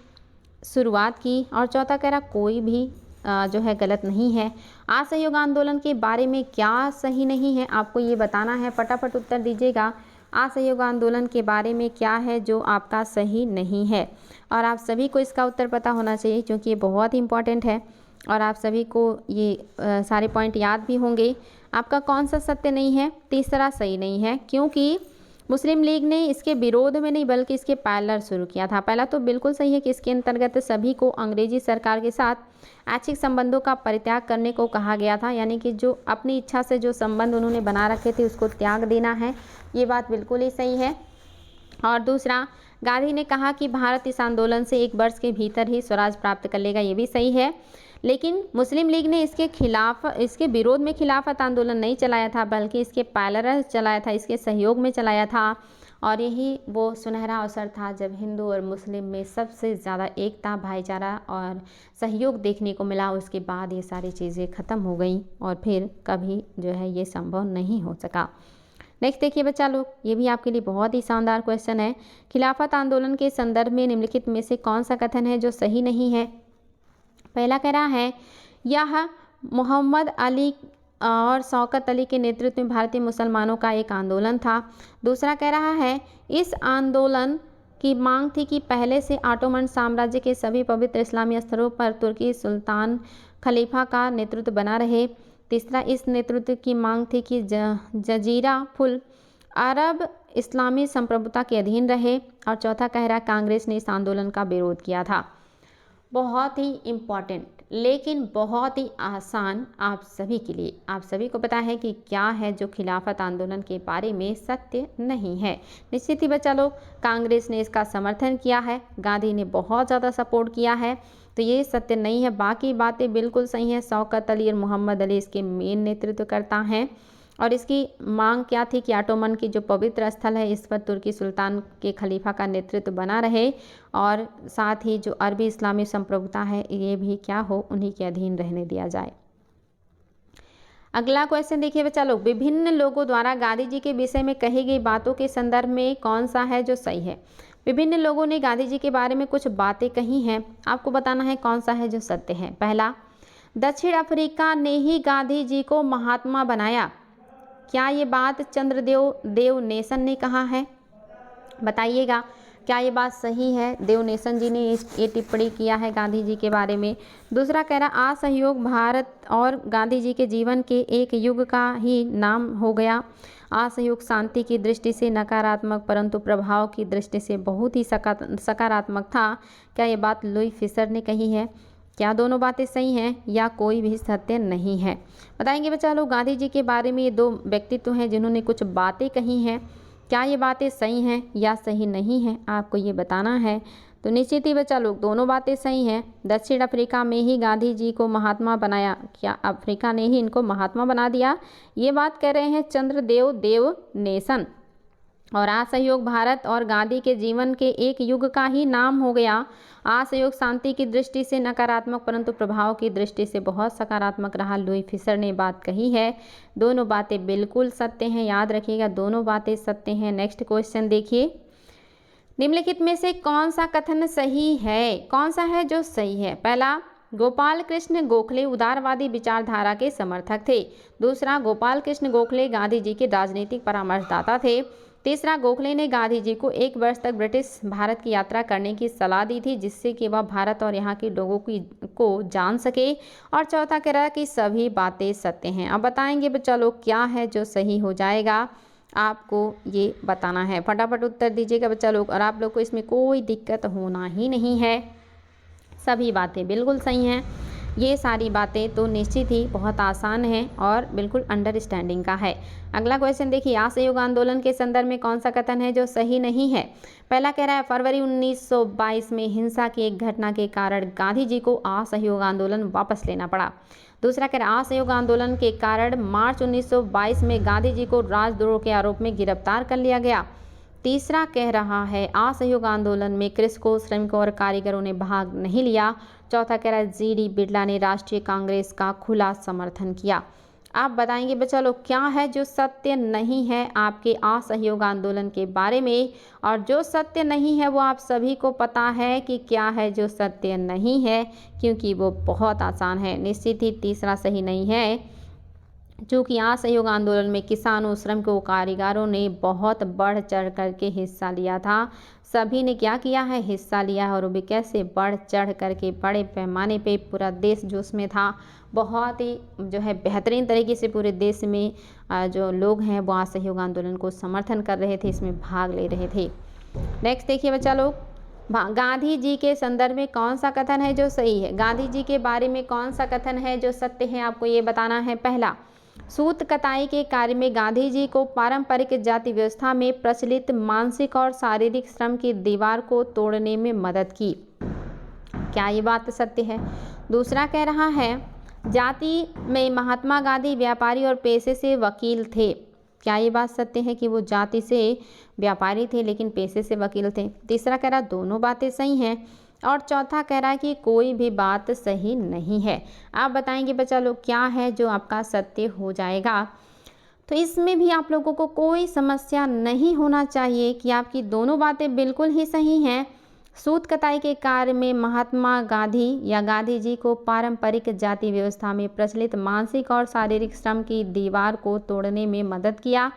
शुरुआत की। और चौथा कह रहा कोई भी जो है गलत नहीं है। असहयोग आंदोलन के बारे में क्या सही नहीं है आपको ये बताना है। फटाफट उत्तर दीजिएगा असहयोग आंदोलन के बारे में क्या है जो आपका सही नहीं है। और आप सभी को इसका उत्तर पता होना चाहिए क्योंकि ये बहुत ही इम्पॉर्टेंट है, और आप सभी को ये सारे पॉइंट याद भी होंगे। आपका कौन सा सत्य नहीं है? तीसरा सही नहीं है, क्योंकि मुस्लिम लीग ने इसके विरोध में नहीं बल्कि इसके पैरेलल शुरू किया था। पहला तो बिल्कुल सही है कि इसके अंतर्गत सभी को अंग्रेजी सरकार के साथ ऐच्छिक संबंधों का परित्याग करने को कहा गया था, यानी कि जो अपनी इच्छा से जो संबंध उन्होंने बना रखे थे उसको त्याग देना है। ये बात बिल्कुल ही सही है। और दूसरा, गांधी ने कहा कि भारत इस आंदोलन से 1 वर्ष के भीतर ही स्वराज प्राप्त कर लेगा, ये भी सही है। लेकिन मुस्लिम लीग ने इसके विरोध में खिलाफत आंदोलन नहीं चलाया था बल्कि इसके पैरेलल चलाया था, इसके सहयोग में चलाया था। और यही वो सुनहरा अवसर था जब हिंदू और मुस्लिम में सबसे ज़्यादा एकता, भाईचारा और सहयोग देखने को मिला। उसके बाद ये सारी चीज़ें ख़त्म हो गई और फिर कभी जो है ये संभव नहीं हो सका। नेक्स्ट देखिए बच्चा लोग, ये भी आपके लिए बहुत ही शानदार क्वेश्चन है। खिलाफत आंदोलन के संदर्भ में निम्नलिखित में से कौन सा कथन है जो सही नहीं है? पहला कह रहा है, यह मोहम्मद अली और शौकत अली के नेतृत्व में भारतीय मुसलमानों का एक आंदोलन था। दूसरा कह रहा है, इस आंदोलन की मांग थी कि पहले से ऑटोमन साम्राज्य के सभी पवित्र इस्लामी स्थलों पर तुर्की सुल्तान खलीफा का नेतृत्व बना रहे। तीसरा, इस नेतृत्व की मांग थी कि जजीरा फुल अरब इस्लामी संप्रभुता के अधीन रहे। और चौथा कह रहा है, कांग्रेस ने इस आंदोलन का विरोध किया था। बहुत ही इम्पॉर्टेंट लेकिन बहुत ही आसान आप सभी के लिए। आप सभी को पता है कि क्या है जो खिलाफत आंदोलन के बारे में सत्य नहीं है। निश्चित ही बच्चा लोग, कांग्रेस ने इसका समर्थन किया है, गांधी ने बहुत ज़्यादा सपोर्ट किया है, तो ये सत्य नहीं है। बाकी बातें बिल्कुल सही हैं। शौकत अली और मोहम्मद अली इसके मेन नेतृत्वकर्ता हैं। और इसकी मांग क्या थी कि ऑटोमन की जो पवित्र स्थल है इस पर तुर्की सुल्तान के खलीफा का नेतृत्व बना रहे और साथ ही जो अरबी इस्लामी संप्रभुता है ये भी क्या हो, उन्हीं के अधीन रहने दिया जाए। अगला क्वेश्चन देखिए बच्चा लोग, विभिन्न लोगों द्वारा गांधी जी के विषय में कही गई बातों के संदर्भ में कौन सा है जो सही है? विभिन्न लोगों ने गांधी जी के बारे में कुछ बातें कही हैं, आपको बताना है कौन सा है जो सत्य है। पहला, दक्षिण अफ्रीका ने ही गांधी जी को महात्मा बनाया। क्या ये बात चंद्रदेव नेसन ने कहा है? बताइएगा, क्या ये बात सही है? देव नेसन जी ने ये टिप्पणी किया है गांधी जी के बारे में। दूसरा कह रहा, असहयोग भारत और गांधी जी के जीवन के एक युग का ही नाम हो गया। असहयोग शांति की दृष्टि से नकारात्मक परंतु प्रभाव की दृष्टि से बहुत ही सकारात्मक था। क्या ये बात लुई फिशर ने कही है? क्या दोनों बातें सही हैं या कोई भी सत्य नहीं है? बताएंगे बच्चा लोग, गांधी जी के बारे में ये 2 व्यक्तित्व हैं जिन्होंने कुछ बातें कही हैं। क्या ये बातें सही हैं या सही नहीं हैं, आपको ये बताना है। तो निश्चित ही बच्चा लोग, दोनों बातें सही हैं। दक्षिण अफ्रीका में ही गांधी जी को महात्मा बनाया, क्या अफ्रीका ने ही इनको महात्मा बना दिया? ये बात कह रहे हैं देव नेसन। और असहयोग भारत और गांधी के जीवन के एक युग का ही नाम हो गया। असहयोग शांति की दृष्टि से नकारात्मक परंतु प्रभाव की दृष्टि से बहुत सकारात्मक रहा, लुई फिशर ने बात कही है। दोनों बातें बिल्कुल सत्य हैं, याद रखिएगा, दोनों बातें सत्य हैं। नेक्स्ट क्वेश्चन देखिए, निम्नलिखित में से कौन सा कथन सही है? कौन सा है जो सही है? पहला, गोपाल कृष्ण गोखले उदारवादी विचारधारा के समर्थक थे। दूसरा, गोपाल कृष्ण गोखले गांधी जी के राजनीतिक परामर्शदाता थे। तीसरा, गोखले ने गांधी जी को 1 वर्ष तक ब्रिटिश भारत की यात्रा करने की सलाह दी थी जिससे कि वह भारत और यहाँ के लोगों को जान सके। और चौथा कह रहा है कि सभी बातें सत्य हैं। अब बताएंगे बच्चा लोग क्या है जो सही हो जाएगा, आपको ये बताना है। फटाफट उत्तर दीजिएगा बच्चा लोग, और आप लोग को इसमें कोई दिक्कत होना ही नहीं है, सभी बातें बिल्कुल सही हैं। ये सारी बातें तो निश्चित ही बहुत आसान हैं और बिल्कुल अंडरस्टैंडिंग का है। अगला क्वेश्चन देखिए, असहयोग आंदोलन के संदर्भ में कौन सा कथन है जो सही नहीं है? पहला कह रहा है, फरवरी 1922 में हिंसा की एक घटना के कारण गांधी जी को असहयोग आंदोलन वापस लेना पड़ा। दूसरा कह रहा है, असहयोग आंदोलन के कारण मार्च 1922 में गांधी जी को राजद्रोह के आरोप में गिरफ्तार कर लिया गया। तीसरा कह रहा है, असहयोग आंदोलन में कृषकों, श्रमिकों और कारीगरों ने भाग नहीं लिया। चौथा कह रहा है, जी.डी. बिरला ने राष्ट्रीय कांग्रेस का खुला समर्थन किया। आप बताएंगे बच्चा लोग क्या है जो सत्य नहीं है आपके असहयोग आंदोलन के बारे में, और जो सत्य नहीं है वो आप सभी को पता है कि क्या है जो सत्य नहीं है, क्योंकि वो बहुत आसान है। निश्चित ही तीसरा सही नहीं है। चूँकि असहयोग आंदोलन में किसानों, श्रमिकों, कारीगरों ने बहुत बढ़ चढ़ करके हिस्सा लिया था। सभी ने क्या किया है, हिस्सा लिया है, और वो भी कैसे, बढ़ चढ़ करके बड़े पैमाने पे पूरा देश जो उसमें था, बहुत ही जो है बेहतरीन तरीके से पूरे देश में जो लोग हैं वो असहयोग आंदोलन को समर्थन कर रहे थे, इसमें भाग ले रहे थे। नेक्स्ट देखिए बच्चा लोग, गांधी जी के संदर्भ में कौन सा कथन है जो सही है। गांधी जी के बारे में कौन सा कथन है जो सत्य है, आपको ये बताना है। पहला, सूत कताई के कार्य में गांधी जी को पारंपरिक जाति व्यवस्था में प्रचलित मानसिक और शारीरिक श्रम की दीवार को तोड़ने में मदद की। क्या ये बात सत्य है। दूसरा कह रहा है, जाति में महात्मा गांधी व्यापारी और पेशे से वकील थे। क्या ये बात सत्य है कि वो जाति से व्यापारी थे लेकिन पेशे से वकील थे। तीसरा कह रहा दोनों बातें सही हैं। और चौथा कह रहा है कि कोई भी बात सही नहीं है। आप बताएंगे बच्चा लोग क्या है जो आपका सत्य हो जाएगा। तो इसमें भी आप लोगों को कोई समस्या नहीं होना चाहिए कि आपकी दोनों बातें बिल्कुल ही सही हैं। सूत कताई के कार्य में महात्मा गांधी या गांधी जी को पारंपरिक जाति व्यवस्था में प्रचलित मानसिक और शारीरिक श्रम की दीवार को तोड़ने में मदद किया,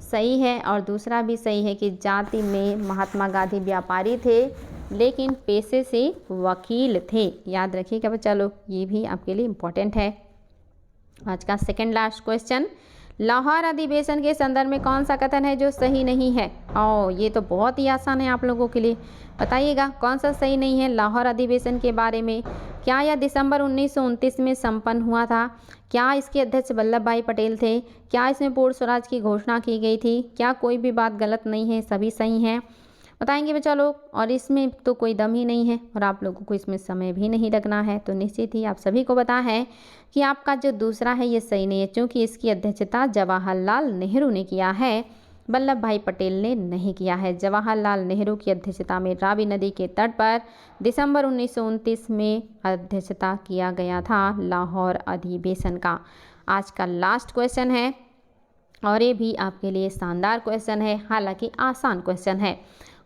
सही है। और दूसरा भी सही है कि जाति में महात्मा गांधी व्यापारी थे लेकिन पेशे से वकील थे। याद रखिएगा बच्चा लोग, ये भी आपके लिए इम्पोर्टेंट है। आज का सेकंड लास्ट क्वेश्चन, लाहौर अधिवेशन के संदर्भ में कौन सा कथन है जो सही नहीं है। ये तो बहुत ही आसान है आप लोगों के लिए, बताइएगा कौन सा सही नहीं है लाहौर अधिवेशन के बारे में। क्या यह दिसंबर 1929 में संपन्न हुआ था। क्या इसके अध्यक्ष वल्लभ भाई पटेल थे। क्या इसमें पूर्ण स्वराज की घोषणा की गई थी। क्या कोई भी बात गलत नहीं है, सभी सही हैं, बताएंगे बच्चा लोग। और इसमें तो कोई दम ही नहीं है और आप लोगों को इसमें समय भी नहीं लगना है। तो निश्चित ही आप सभी को पता है कि आपका जो दूसरा है ये सही नहीं है, क्योंकि इसकी अध्यक्षता जवाहरलाल नेहरू ने किया है, वल्लभ भाई पटेल ने नहीं किया है। जवाहरलाल नेहरू की अध्यक्षता में रावी नदी के तट पर दिसंबर 1929 में अध्यक्षता किया गया था लाहौर अधिवेशन का। आज का लास्ट क्वेश्चन है और ये भी आपके लिए शानदार क्वेश्चन है, हालांकि आसान क्वेश्चन है।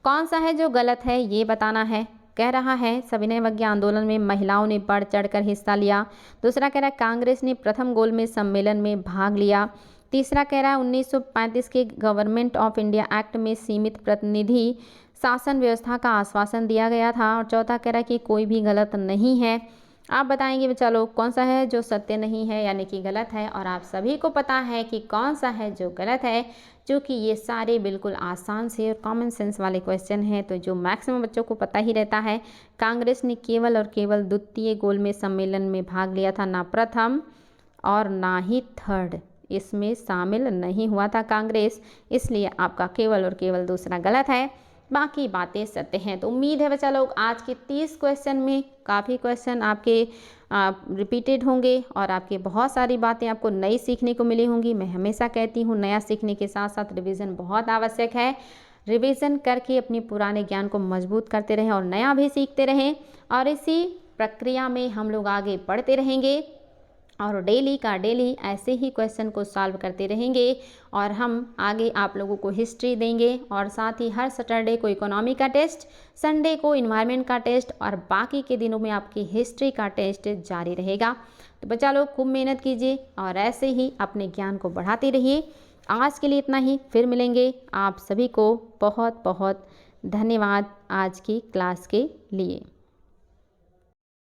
कौन सा है जो गलत है ये बताना है। कह रहा है सविनय अवज्ञा आंदोलन में महिलाओं ने बढ़ चढ़कर हिस्सा लिया। दूसरा कह रहा है कांग्रेस ने प्रथम गोलमेज सम्मेलन में भाग लिया। तीसरा कह रहा है 1935 के गवर्नमेंट ऑफ इंडिया एक्ट में सीमित प्रतिनिधि शासन व्यवस्था का आश्वासन दिया गया था। और चौथा कह रहा है कि कोई भी गलत नहीं है। आप बताएंगे बच्चा लोग कौन सा है जो सत्य नहीं है यानी कि गलत है। और आप सभी को पता है कि कौन सा है जो गलत है, क्योंकि ये सारे बिल्कुल आसान से और कॉमन सेंस वाले क्वेश्चन हैं, तो जो मैक्सिमम बच्चों को पता ही रहता है। कांग्रेस ने केवल और केवल द्वितीय गोलमेज सम्मेलन में भाग लिया था, ना प्रथम और ना ही थर्ड, इसमें शामिल नहीं हुआ था कांग्रेस, इसलिए आपका केवल और केवल दूसरा गलत है, बाकी बातें सत्य हैं। तो उम्मीद है बच्चा लोग आज के 30 क्वेश्चन में काफ़ी क्वेश्चन आपके रिपीटेड होंगे और आपके बहुत सारी बातें आपको नई सीखने को मिली होंगी। मैं हमेशा कहती हूँ नया सीखने के साथ साथ रिवीजन बहुत आवश्यक है। रिवीजन करके अपने पुराने ज्ञान को मजबूत करते रहें और नया भी सीखते रहें, और इसी प्रक्रिया में हम लोग आगे बढ़ते रहेंगे और डेली का डेली ऐसे ही क्वेश्चन को सॉल्व करते रहेंगे। और हम आगे आप लोगों को हिस्ट्री देंगे और साथ ही हर सैटरडे को इकोनॉमी का टेस्ट, संडे को इन्वायरमेंट का टेस्ट और बाकी के दिनों में आपकी हिस्ट्री का टेस्ट जारी रहेगा। तो बच्चा लोग खूब मेहनत कीजिए और ऐसे ही अपने ज्ञान को बढ़ाते रहिए। आज के लिए इतना ही, फिर मिलेंगे। आप सभी को बहुत बहुत धन्यवाद आज की क्लास के लिए।